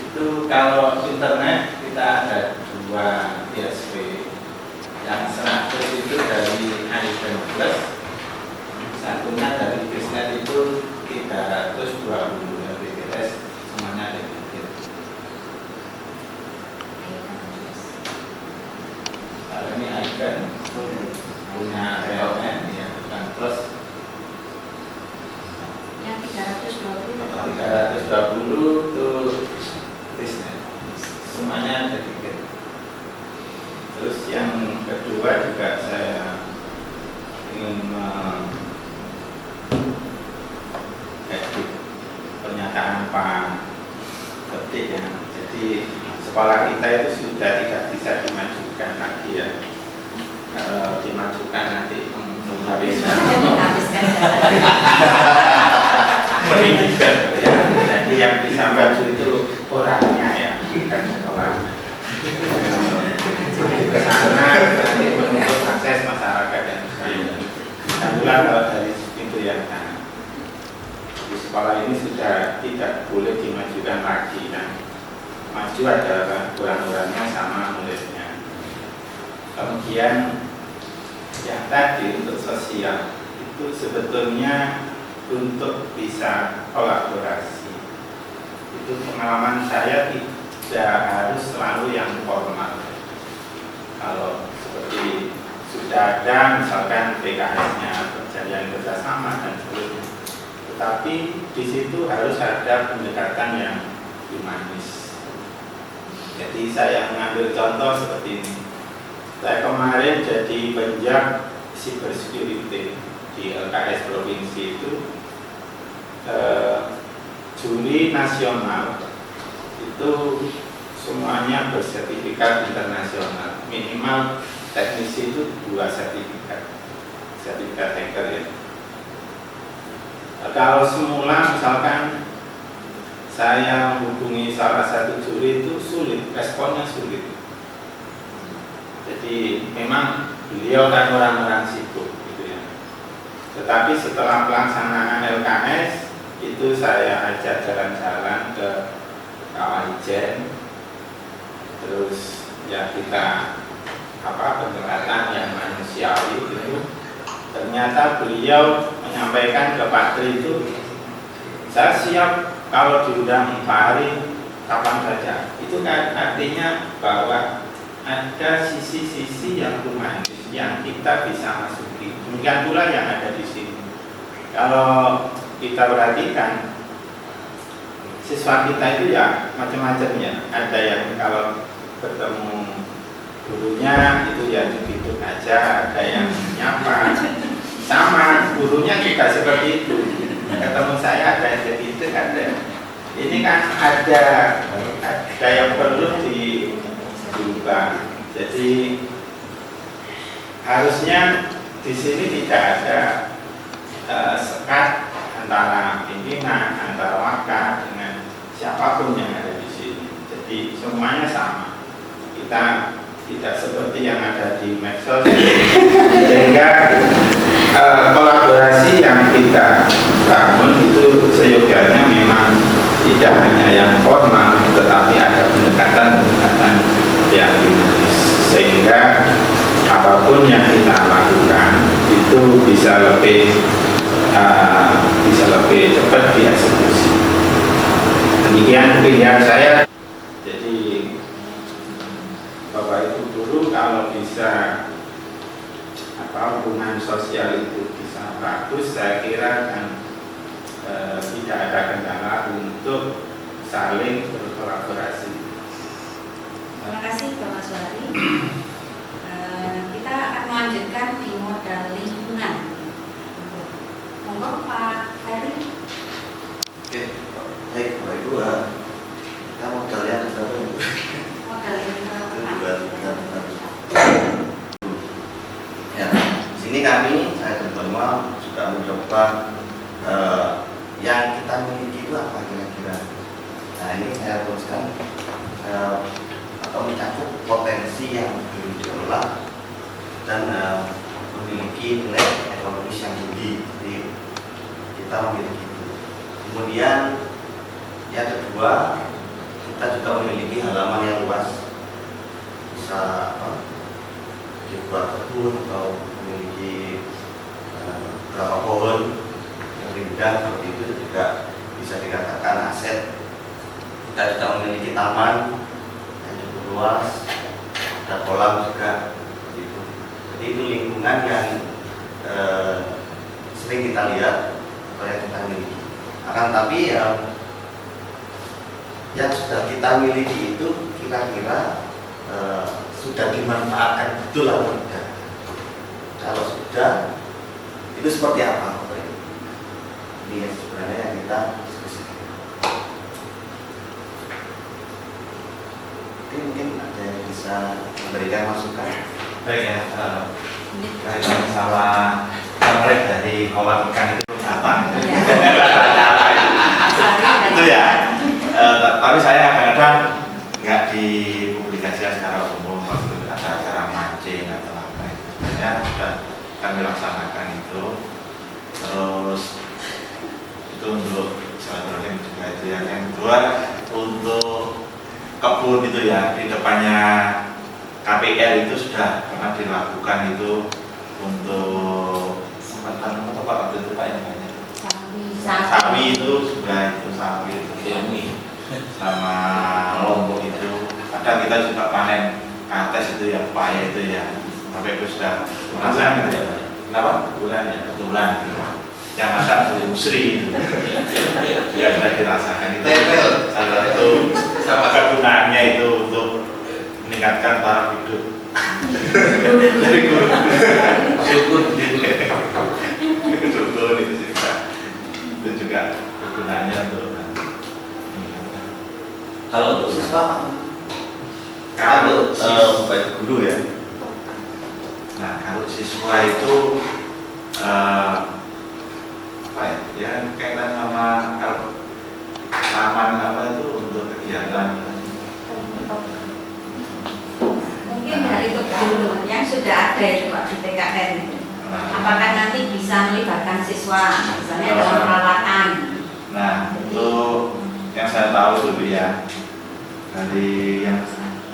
itu kalau internet kita ada 2 ISP. Yang 100 itu dari iPhone Plus, satunya dari Bisnet itu 320 Mbps, semuanya ada. Kalau ini iPhone punya PLN ya, bukan Plus. yang 320 itu Bisnet, semuanya ada tiket. Terus yang kedua juga saya ingin edit pernyataan Pak Ketik ya. Jadi sekolah kita itu sudah tidak bisa dimajukan lagi ya. Kalau dimajukan nanti habiskan pendidikan ya. Jadi yang bisa maju itu orangnya ya, bukan sekolah. Ke sana nanti menuntut akses masyarakat dan sebagainya. Alhamdulillah kalau dari pintu yang kanan di sekolah ini sudah tidak boleh dimajukan lagi. Nah, maju adalah ukuran-ukurannya sama muridnya. Kemudian yang tadi untuk sosial itu sebetulnya untuk bisa kolaborasi. Itu pengalaman saya tidak harus selalu yang formal. ada misalkan PKS-nya perjanjian kerjasama dan seterusnya. Tetapi di situ harus ada pendekatan yang humanis. Jadi saya mengambil contoh seperti ini. Saya kemarin jadi penjag cyber security di LKS provinsi itu. Juri nasional itu semuanya bersertifikat internasional, minimal teknisi itu 2 sertifikat hacker ya. Kalau semula misalkan saya hubungi salah satu juri itu sulit, responnya sulit. Jadi memang beliau kan orang-orang sibuk gitu ya. Tetapi setelah pelaksanaan LKS itu saya ajak jalan-jalan ke Kawah Ijen, terus ya kita pendekatan yang manusiawi itu. Ternyata beliau menyampaikan ke Pak Tri itu, saya siap kalau diundang Pak Hari kapan saja. Itu kan artinya bahwa ada sisi-sisi yang humanis yang kita bisa masuki. Demikian pula yang ada di sini. Kalau kita perhatikan, siswa kita itu ya macam-macam ya. Ada yang kalau bertemu gurunya itu ya begitu aja, ada yang nyapa, sama gurunya juga seperti itu. Ketemu saya ada yang jadi itu, ada. Ini kan ada yang perlu diubah. Jadi harusnya di sini tidak ada sekat antara pimpinan, antara wakil dengan siapapun yang ada di sini. Jadi semuanya sama. Kita tidak seperti yang ada di medsos, sehingga kolaborasi yang kita bangun itu seyogyanya memang tidak hanya yang formal, tetapi ada pendekatan yang humanis, sehingga apapun yang kita lakukan itu bisa lebih cepat dieksekusi. Demikian pilihan saya. Jadi Bapak Ibu guru kalau bisa hubungan sosial itu bisa bagus, saya kira kan tidak ada kendala untuk saling berkolaborasi. Terima kasih Bapak Suhari. Kita akan melanjutkan di modal lingkungan. Monggo Pak Heri. Oke, baik Bapak Ibu, kita modal yang kedua. Modal lingkungan. Ya, sini kami saya dan Bapak juga mencoba yang kita miliki itu apa kira-kira. Nah ini saya teruskan atau mencakup potensi yang belum diolah dan memiliki nilai ekonomis yang tinggi. Jadi kita memiliki itu. Kemudian yang kedua, kita juga memiliki halaman yang luas, bisa dibuat kebun atau memiliki beberapa pohon yang rindang, seperti itu juga bisa dikatakan aset. Kita juga memiliki taman yang cukup luas, ada kolam juga, gitu. Jadi itu lingkungan yang sering kita lihat atau yang kita miliki. Akan tapi yang sudah kita miliki itu kira-kira sudah dimanfaatkan betul atau tidak. Kalau sudah, itu seperti apa? Ini sebenarnya yang kita diskusikan. Mungkin ada yang bisa memberikan masukan. Baik ya, masalah menarik dari kolam ikan itu apa? Itu ya. Tapi saya kadang-kadang nggak dipublikasikan secara umum, maksudnya ada acara mancing atau apa. Sebenarnya sudah kami laksanakan itu. Terus itu untuk silaturahim juga itu ya. Yang kedua untuk kebun itu ya, di depannya KPR itu sudah pernah dilakukan itu untuk semacam apa waktu itu Pak yang banyak sawi itu sudah itu sawi itu sama lombok itu kadang kita juga panen kates itu ya paya itu ya Bapak Ibu sudah merasakan ya. Kenapa? Kebetulan ya, kebetulan. Yang masak Ibu Sri. Ya sudah dirasakan itu. Salah satu kegunaannya itu untuk meningkatkan taraf hidup. Dari guru. Syukur itu juga. Itu juga kegunaannya untuk. Kalau untuk siswa, kalau baik guru ya. Nah, kalau siswa itu apa ya kaitan sama kalau taman apa itu untuk kegiatan. Mungkin dari itu dulu yang sudah ada itu Pak di TKN itu. Apakah nanti bisa melibatkan siswa misalnya dalam peralatan? Nah, itu yang saya tahu dulu ya dari yang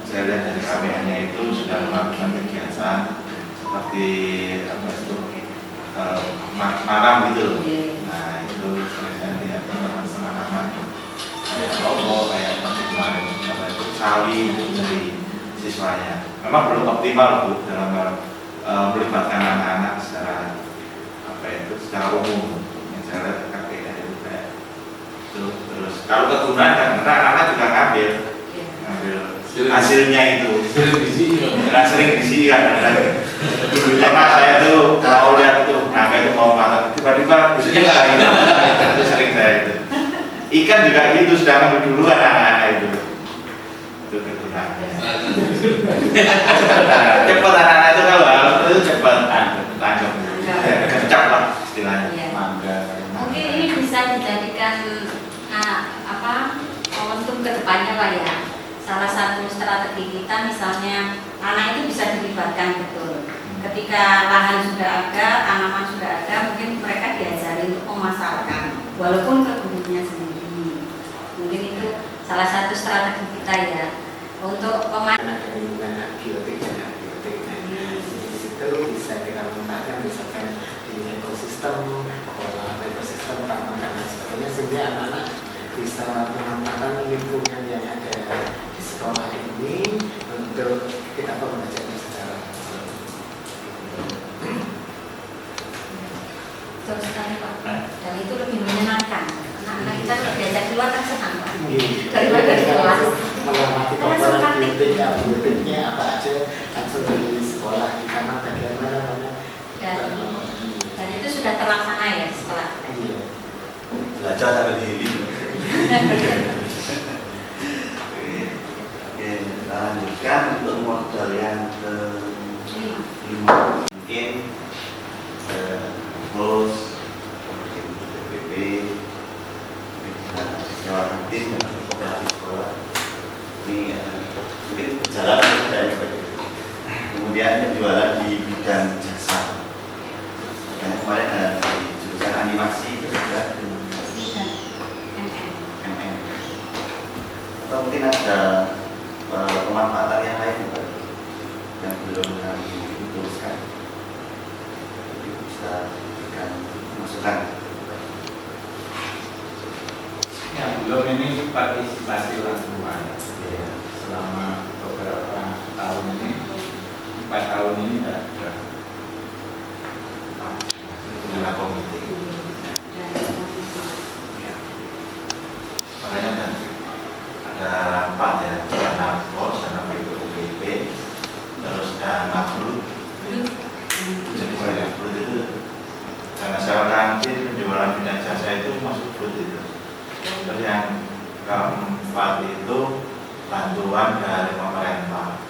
saya lihat dari KPN-nya itu sudah melakukan kegiatan seperti apa itu malam gitu. Nah itu saya lihat teman-teman kayak logo kayak kemarin apa itu sawi dari siswanya. Memang belum optimal Bu dalam melibatkan anak-anak secara apa itu secara umum. Yang saya lihat KPN itu kayak itu. Terus kalau kegunaan kan anak-anak juga ngambil hasilnya itu sering diisi kan. Karena saya tuh mau lihat tuh naga itu mau makan tiba-tiba busuknya nggak hilang. Itu sering saya itu. Ikan juga gitu sudah ngambil duluan anak-anak itu. Itu kegunaan. Cepat anak-anak itu kalau harus itu cepat tangkap. Kecap lah istilahnya. Mungkin ini bisa dijadikan momentum kedepannya Pak ya. Salah satu strategi kita misalnya anak itu bisa dilibatkan betul. Ketika lahan sudah ada, tanaman sudah ada, mungkin mereka diajari untuk memasarkan, walaupun ke gurunya sendiri. Mungkin itu salah satu strategi kita ya untuk pemain. Biotik di situ bisa kita menggunakan misalkan di ekosistem, ekosistem tanaman dan sebagainya sehingga anak-anak bisa memanfaatkan lingkungan yang ada di sekolah ini untuk kita belajar secara Betul sekali Pak. Dan itu lebih menyenangkan. Anak-anak kita diajak keluar kan senang Pak. Daripada di kelas. mengamati komponen biotiknya apa aja langsung di sekolah di kamar bagaimana Dan itu sudah terlaksana ya sekolah. Belajar sampai diri. Oke, kita lanjutkan untuk modal yang ke-5. Mungkin bos, PPP, sewa tim dan koperasi sekolah. Ini mungkin berjalan dari kemudian penjualan di bidang jasa. Yang kemarin ada di jurusan animasi itu juga MM. Atau mungkin ada pemanfaatan yang lain juga yang belum kami tuliskan. Jadi bisa berikan masukan. Yang belum ini partisipasi orang tua selama beberapa tahun ini, 4 tahun ini sudah Adalah komite. Makanya ada 4 ya, dana pos, dana PPP, terus dana brut. Jadi dana brut itu dana sewa kantin, penjualan bidang jasa itu masuk brut itu. Terus yang keempat itu bantuan dari pemerintah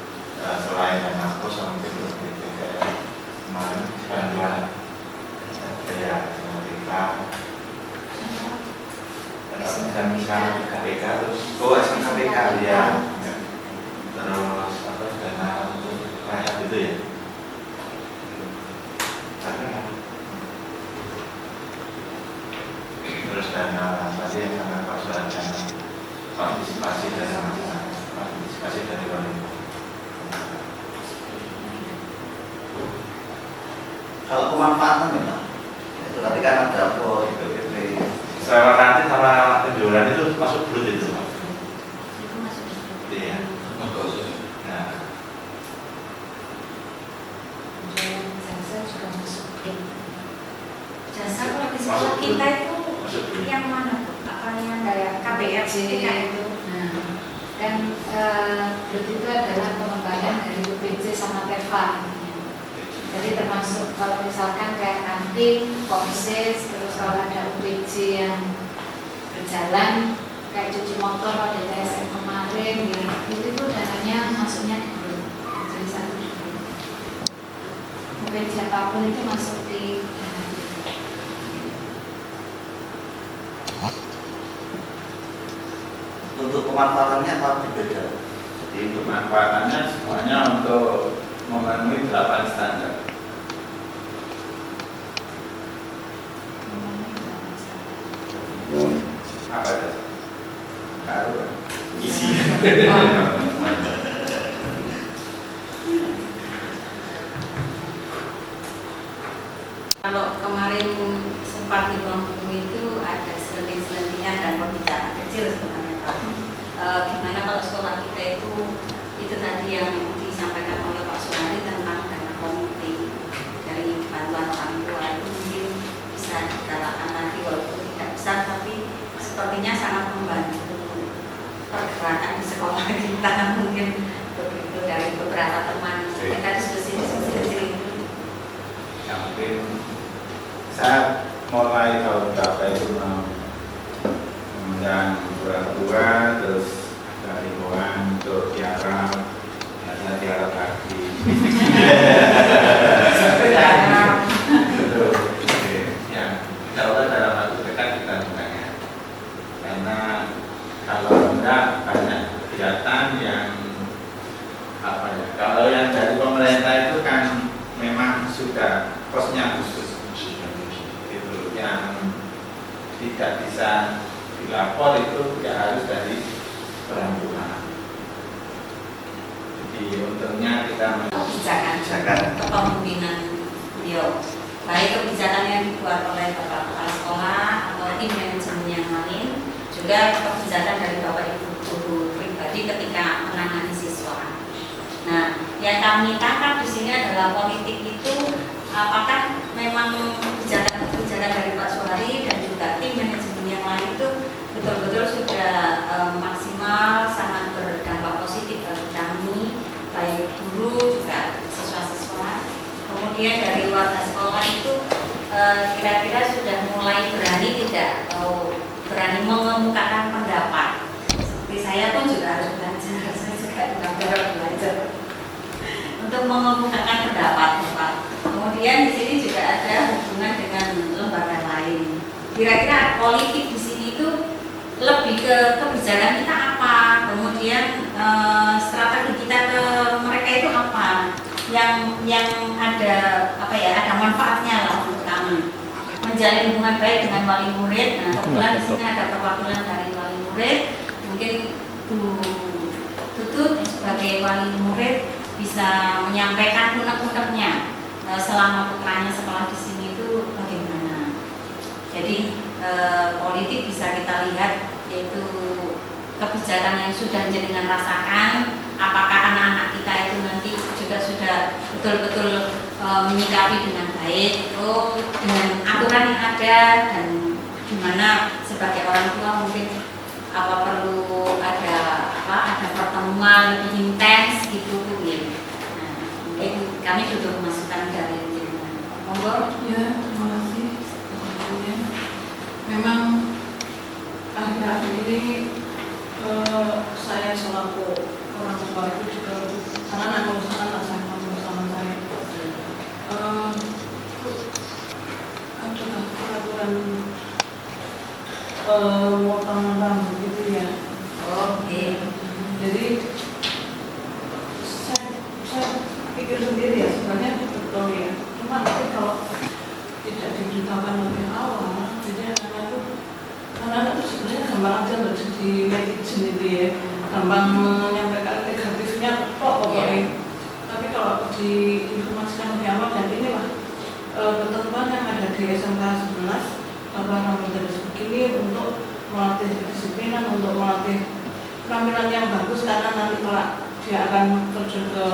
selain dana pos sama PPP kemarin bantuan ya mereka misalnya KPK terus SMKPK ya terus apa dana untuk rakyat itu ya terus dana tadi yang sangat persoalan dana partisipasi dari masyarakat partisipasi dari warga. Kalau pemanfaatan memang itu tadi kan ada pos, PPP, Sewa kantin sama penjualan itu masuk brut itu. Itu masuk. Iya. Nah, Jasa kalau di sekolah kita itu yang mana? Apa yang kayak KBRC itu? Nah, kan itu adalah pengembangan dari UPJ sama PEVA. Jadi termasuk kalau misalkan kayak kantin, komsis, terus kalau ada UPJ yang berjalan kayak cuci motor pada TSM kemarin, ya, itu dananya masuknya di grup. Jadi satu grup. Mungkin siapapun itu masuk di dana itu. Untuk pemanfaatannya apa berbeda? Jadi pemanfaatannya semuanya untuk memenuhi 8 standar. Apa itu? Taruh isi. Kalau kemarin sempat di ruang buku itu ada selenting-selentingan dan pembicaraan kecil sebenarnya Pak. Gimana kalau sekolah kita itu tadi yang disampaikan oleh Pak Suhari tentang dana komite dari bantuan orang tua itu mungkin bisa digalakan lagi walaupun tidak besar tapi sepertinya sangat membantu pergerakan di sekolah kita mungkin begitu dari beberapa teman kita diskusi-diskusi kecil itu. Yang mungkin saya mulai tahun berapa itu mengundang orang tua, terus ada himbauan untuk tiarap, ada tiarap lagi. Betul. Yang insya Allah dalam waktu dekat kita undangnya. Karena kalau enggak banyak kegiatan yang apa ya? Kalau yang dari pemerintah itu kan memang sudah kosnya khusus, itu yang tidak bisa dilapor itu tidak harus dari orang tua. Jadi untungnya kita kebijakan kepemimpinan beliau, baik kebijakan yang dibuat oleh Bapak Kepala Sekolah atau tim manajemen yang lain, juga kebijakan dari Bapak Ibu guru pribadi ketika menangani siswa. Nah, yang kami tangkap di sini adalah politik itu apakah memang kebijakan dari Pak Suhari dan juga tim manajemen yang lain itu betul-betul sudah maksimal, sangat berdampak positif bagi kami, baik guru juga siswa-siswa. Kemudian dari warga sekolah itu kira-kira sudah mulai berani tidak atau berani mengemukakan pendapat. Seperti saya pun juga harus belajar, saya juga harus belajar untuk mengemukakan pendapat, Pak. Kemudian di sini juga ada hubungan dengan lembaga lain. Kira-kira politik di sini itu lebih ke kebijakan kita apa, kemudian strategi kita ke mereka itu apa, yang ada apa ya, ada manfaatnya lah untuk kami. Menjalin hubungan baik dengan wali murid. Nah, kebetulan di sini ada perwakilan dari wali murid. Mungkin Bu Tutut sebagai wali murid bisa menyampaikan unek-uneknya selama putranya sekolah di sini itu bagaimana. Jadi politik bisa kita lihat yaitu kebijakan yang sudah jenengan rasakan, apakah anak-anak kita itu nanti juga sudah betul-betul menyikapi dengan baik, dengan aturan yang ada, dan gimana sebagai orang tua mungkin apa perlu ada pertemuan lebih intens gitu ya. Nah, mungkin kami butuh masukan dari jenengan. Monggo. Ya, terima kasih. Memang akhir-akhir ini saya selaku orang tua itu juga sangat berusaha sama saya. Ada peraturan potongan begitu ya. Oke. Jadi saya pikir sendiri ya sebenarnya betul ya. Cuma nanti kalau tidak diberitakan lebih awal, jadi anak-anak itu sebenarnya gampang aja loh di netizen itu ya, gampang menyampaikan negatifnya pokoknya. Tapi kalau diinformasikan lebih awal, dan inilah ketentuan yang ada di SMK 11 bahwa dari begini untuk melatih kedisiplinan, untuk melatih penampilan yang bagus, karena nanti kalau dia akan terjun ke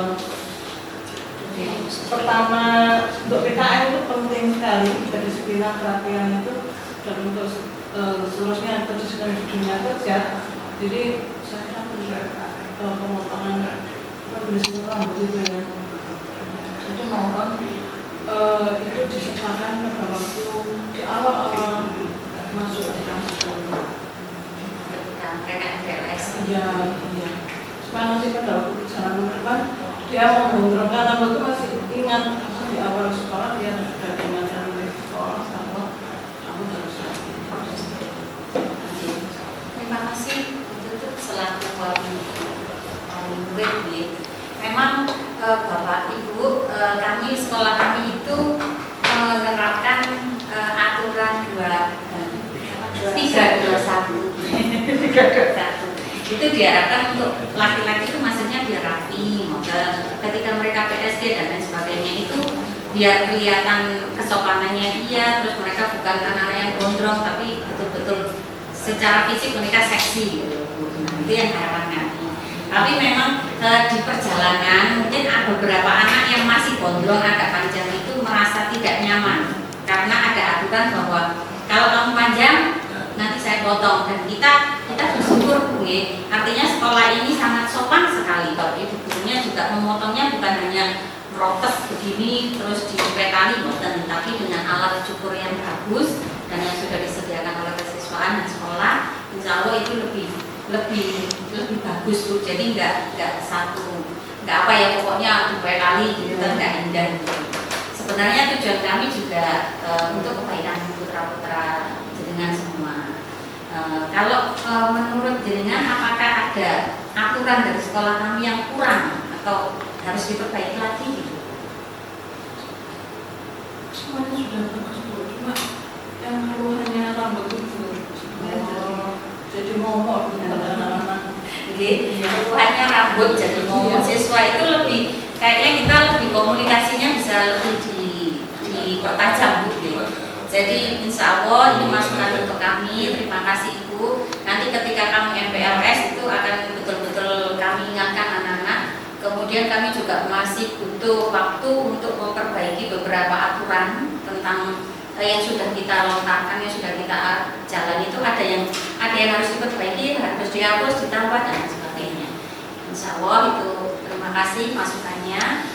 pertama untuk PKN itu penting sekali, kedisiplinan perhatian itu, dan untuk seterusnya kedisiplinan di dunia kerja. Jadi saya pemotongan kedisiplinan rambut itu ya. Jadi mohon itu disesuaikan pada waktu di awal masuk ke kampus. Iya. Supaya nanti pada waktu perjalanan ke depan dia menggondrongkan rambut itu masih ingat di awal sekolah dia sudah diingatkan oleh sekolah bahwa kamu harus Terima kasih untuk selaku wali murid. Memang Bapak Ibu, kami sekolah kami itu menerapkan aturan 321. Itu diharapkan untuk laki-laki itu maksudnya biar rapi, ketika mereka PSD dan lain sebagainya itu biar kelihatan kesopanannya dia, terus mereka bukan anak-anak yang gondrong tapi betul-betul secara fisik mereka seksi gitu. Itu yang harapan kami. Tapi memang di perjalanan mungkin ada beberapa anak yang masih gondrong agak panjang itu merasa tidak nyaman karena ada aturan bahwa kalau kamu panjang nanti saya potong, dan kita bersyukur Bu, artinya sekolah ini sangat sopan sekali. Bapak Ibu gurunya juga memotongnya bukan hanya protes begini terus dipetali boten, tapi dengan alat cukur yang bagus dan yang sudah disediakan oleh kesiswaan dan sekolah, insya Allah itu lebih bagus Bu. Jadi nggak apa ya, pokoknya dipetali gitu kan, nggak indah gitu. Sebenarnya tujuan kami juga untuk kebaikan putra-putra jenengan semua. Kalau menurut jenengan apakah ada aturan dari sekolah kami yang kurang atau harus diperbaiki lagi gitu? Semuanya sudah bagus Bu, cuma yang keluhannya rambut itu jadi momok pada anak-anak. Jadi keluhannya rambut jadi momok, siswa itu lebih kayaknya kita lebih komunikasinya bisa lebih dipertajam Bu. Jadi insya Allah ini masukan untuk kami. Terima kasih Ibu. Nanti ketika kami MPLS itu akan betul-betul kami ingatkan anak-anak. Kemudian kami juga masih butuh waktu untuk memperbaiki beberapa aturan tentang yang sudah kita lontarkan, yang sudah kita jalan itu ada yang harus diperbaiki, harus dihapus, ditambah dan sebagainya. Insya Allah itu terima kasih masukannya.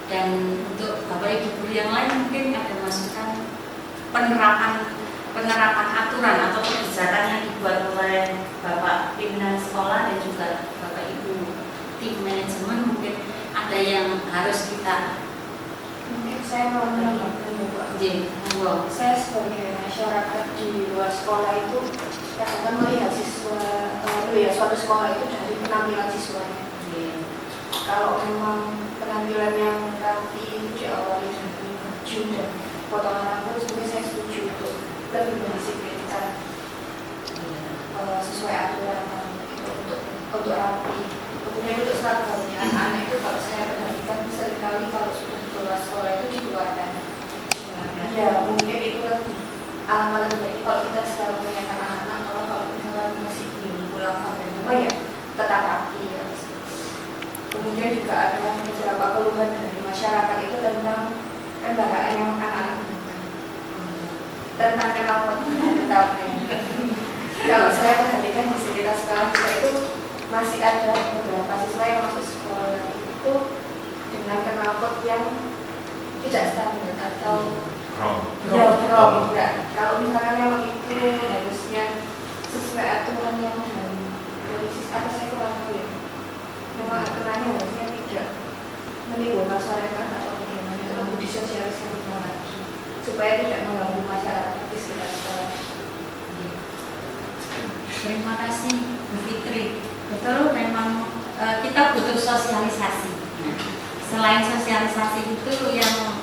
Dan untuk Bapak Ibu guru yang lain mungkin ada masukan penerapan aturan atau kebijakan yang dibuat oleh Bapak pimpinan sekolah dan juga Bapak Ibu tim manajemen, mungkin ada yang harus kita. Mungkin saya mau menambahkan Pak. Saya sebagai masyarakat di luar sekolah itu akan melihat siswa suatu sekolah itu dari penampilan siswanya. Kalau memang penampilan yang rapi diawali dari baju dan potongan rambut, sebenarnya saya setuju untuk lebih mendisiplinkan sesuai aturan untuk rapi. Kemudian untuk seragamnya anak-anak itu kalau saya perhatikan seringkali kalau sudah keluar sekolah itu dikeluarkan. Ya mungkin itu lebih alangkah lebih baik kalau kita sekarang mengingatkan anak-anak kalau misalnya masih belum pulang sampai rumah ya tetap rapi ya. Kemudian juga ada beberapa keluhan dari masyarakat itu tentang kendaraan yang anak-anak tentang kenalpot. Kalau saya perhatikan di sekitar sekolah kita itu masih ada beberapa siswa yang masuk sekolah itu dengan kenalpot yang tidak standar atau wrong. Kalau misalnya memang itu harusnya sesuai aturan yang dari sisi atas, saya kurang tahu ya. Memang aturannya harusnya tidak menimbulkan masyarakat atau bagaimana, itu perlu disosialisasikan lagi supaya tidak mengganggu masyarakat di sekitar sekolah. Terima kasih Bu Fitri. Betul, memang kita butuh sosialisasi. Selain sosialisasi itu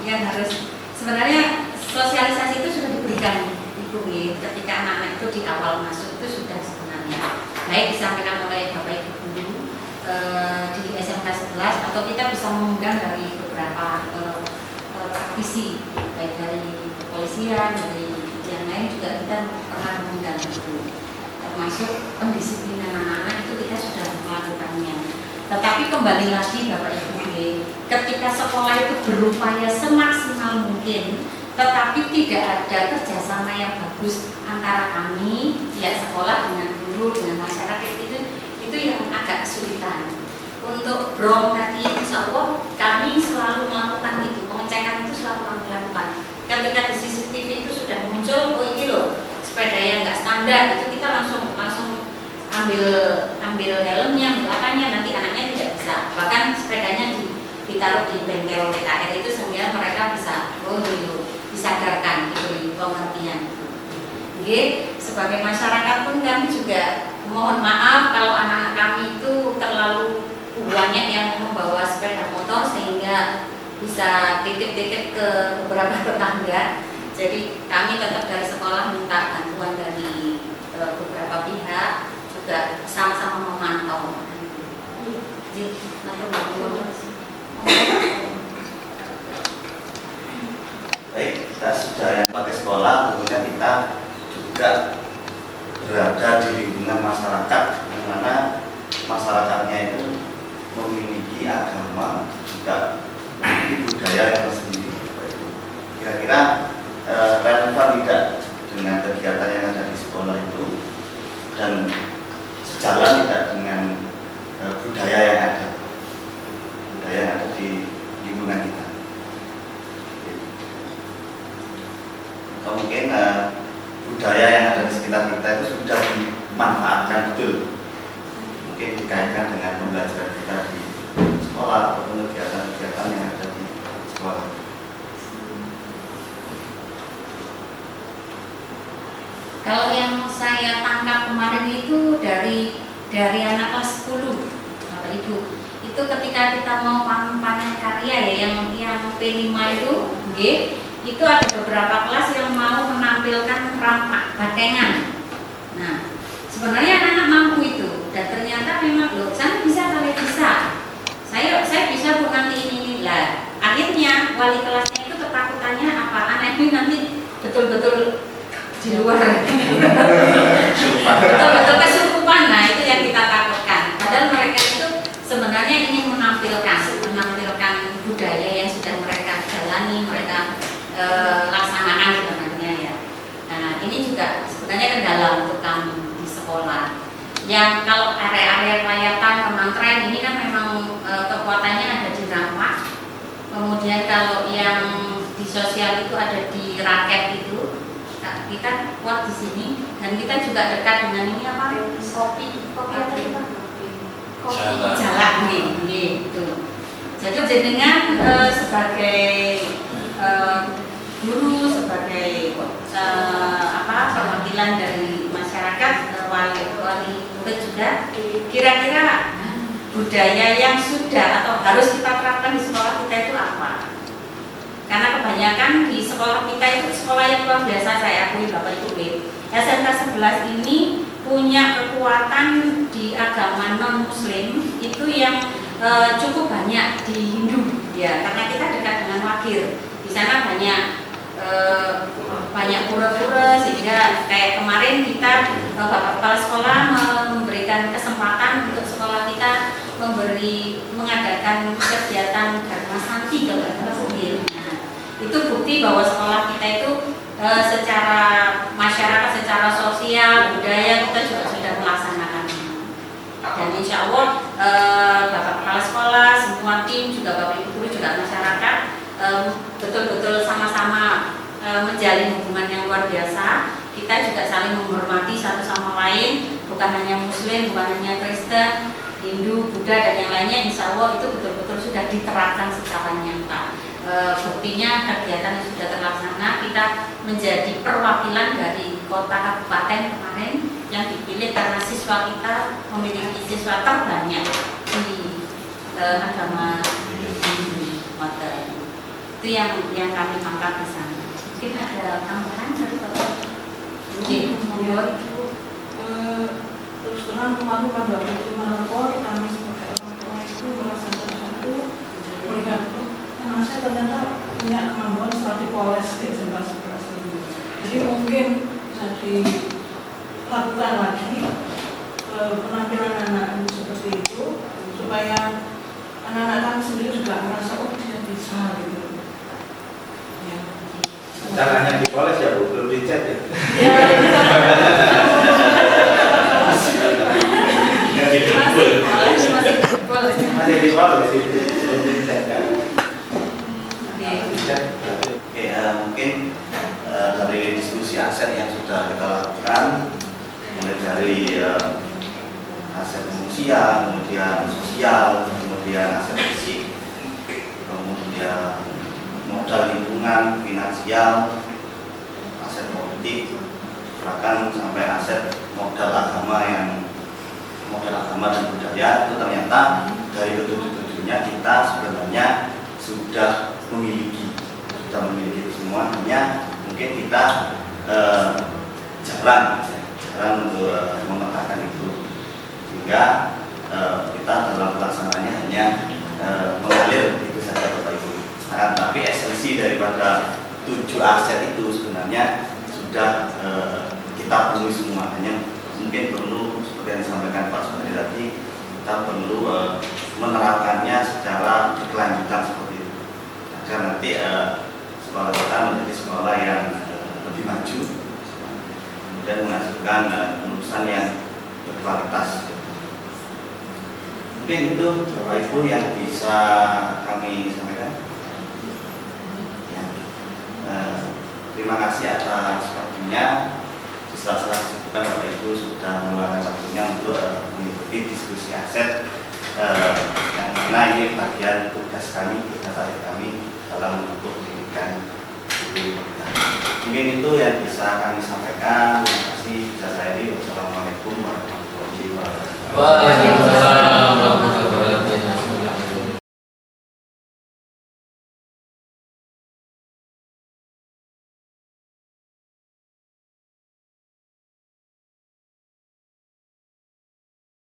yang harus sebenarnya sosialisasi itu sudah diberikan Ibu ketika anak-anak itu di awal masuk itu sudah sebenarnya baik disampaikan oleh Bapak Ibu guru di SMK 11 atau kita bisa mengundang dari beberapa praktisi baik dari kepolisian, dari yang lain juga kita pernah mengundang itu, termasuk pendisiplinan anak-anak itu kita sudah melakukannya. Tetapi kembali lagi Bapak Ibu, ketika sekolah itu berupaya semaksimal mungkin, tetapi tidak ada kerjasama yang bagus antara kami, pihak sekolah dengan guru, dengan masyarakat itu yang agak kesulitan. Untuk BROM tadi, insya Allah kami selalu melakukan itu, pengecekan itu selalu kami lakukan. Ketika di CCTV itu sudah muncul, oh ini loh sepeda yang nggak standar, itu kita langsung ambil helmnya, belakangnya, nanti anaknya tidak bisa. Bahkan sepedanya ditaruh di bengkel TKR itu sehingga mereka bisa, oh gitu, disadarkan, diberi pengertian. Oke, sebagai masyarakat pun kami juga mohon maaf kalau anak-anak kami itu terlalu banyak yang membawa sepeda motor sehingga bisa titip-titip ke beberapa tetangga. Jadi kami tetap dari sekolah minta bantuan dari beberapa pihak, juga sama-sama memantau. Baik, kita sudah yang pakai sekolah, kemudian kita juga berada di lingkungan masyarakat, di mana masyarakatnya itu memiliki agama, juga memiliki budaya yang tersendiri. Kira-kira relevan tidak dengan kegiatan yang ada di sekolah itu dan sejalan tidak dengan budaya yang ada di lingkungan kita. Mungkin budaya yang ada di sekitar kita itu sudah dimanfaatkan betul, mungkin dikaitkan dengan pembelajaran kita di sekolah ataupun kegiatan-kegiatan yang ada di sekolah. Kalau yang saya tangkap kemarin itu dari anak kelas 10, Bapak Ibu, itu ketika kita mau panen karya ya, yang P5 itu ada beberapa kelas yang mau menampilkan rampak batengan. Nah, sebenarnya anak-anak mampu itu, dan ternyata memang loh, saya bisa kali bisa. Saya bisa bu nanti ini lah. Akhirnya wali kelasnya itu ketakutannya apa? Anak ini nanti betul-betul di luar betul-betul kesurupan. Nah itu yang kita takutkan, padahal mereka itu sebenarnya ingin menampilkan budaya yang sudah mereka jalani, mereka laksanakan sebenarnya ya. Nah ini juga sebenarnya kendala untuk kami di sekolah. Yang kalau area-area kelayatan, kemantren ini kan memang kekuatannya ada di rampak. Kemudian kalau yang di sosial itu ada di rakyat itu. Kita kuat di sini dan kita juga dekat dengan ini apa? Kopi jalan gitu. Jadi jenengan sebagai guru, sebagai perwakilan dari masyarakat, wali murid juga, kira-kira budaya yang sudah atau harus kita terapkan di sekolah kita itu apa? Karena kebanyakan di sekolah kita itu sekolah yang luar biasa, saya akui Bapak Ibu. SMK 11 ini punya kekuatan di agama non-muslim itu yang cukup banyak di Hindu ya, karena kita dekat dengan Wakir. Di sana banyak pura-pura, sehingga kayak kemarin kita Bapak Kepala Sekolah memberikan kesempatan untuk sekolah kita mengadakan kegiatan Dharma Santi kalau tidak salah. Itu bukti bahwa sekolah kita itu secara masyarakat, secara sosial, budaya kita juga sudah melaksanakan. Dan insya Allah Bapak Kepala Sekolah, semua tim, juga Bapak Ibu Guru, juga masyarakat betul-betul sama-sama menjalin hubungan yang luar biasa. Kita juga saling menghormati satu sama lain, bukan hanya Muslim, bukan hanya Kristen, Hindu, Buddha, dan yang lainnya. Insya Allah itu betul-betul sudah diterapkan secara nyata. Buktinya kegiatan yang sudah terlaksana, kita menjadi perwakilan dari kota kabupaten kemarin yang dipilih karena siswa kita memiliki siswa terbanyak di agama Hindu. Itu yang kami tangkap di sana. Mungkin ada tambahan dari Bapak? Terus terang kemarin pada waktu melapor, kami sebagai orang tua itu merasa terbantu melihat anak saya ternyata punya kemampuan seperti poles di SMK 11 ini. Jadi mungkin bisa dilakukan lagi penampilan anak seperti itu supaya anak-anak kami sendiri juga merasa oh dia bisa gitu. Ya. Caranya dipoles ya Bu, belum dicek ya. Ya, Masih dipoles itu, belum dicek kan. Oke, mungkin dari diskusi aset yang sudah kita lakukan, mulai dari aset manusia, kemudian sosial, kemudian aset fisik, kemudian modal lingkungan, finansial, aset politik, bahkan sampai aset modal agama dan budaya itu ternyata dari ketujuh-tujuhnya kita sebenarnya sudah memiliki itu semua, hanya mungkin kita jarang untuk memetakan itu, sehingga kita dalam pelaksanaannya hanya mengalir itu saja Bapak Ibu. Tapi esensi daripada 7 aset itu sebenarnya sudah kita penuhi semua, hanya mungkin perlu seperti yang disampaikan Pak Sumadi tadi, kita perlu menerapkannya secara berkelanjutan seperti itu, agar nanti sekolah kita menjadi sekolah yang lebih maju, kemudian menghasilkan lulusan yang berkualitas. Mungkin itu Bapak Ibu yang bisa kami sampaikan. Ya. Terima kasih atas waktunya. Setelah kesibukan Bapak Ibu sudah meluangkan waktunya untuk mengikuti diskusi aset, yang mana ini bagian tugas kami dalam mendukung pendidikan guru. Mungkin itu yang bisa kami sampaikan. Terima kasih. Bisa saya di. Wassalamualaikum warahmatullahi wabarakatuh. Waalaikumsalam.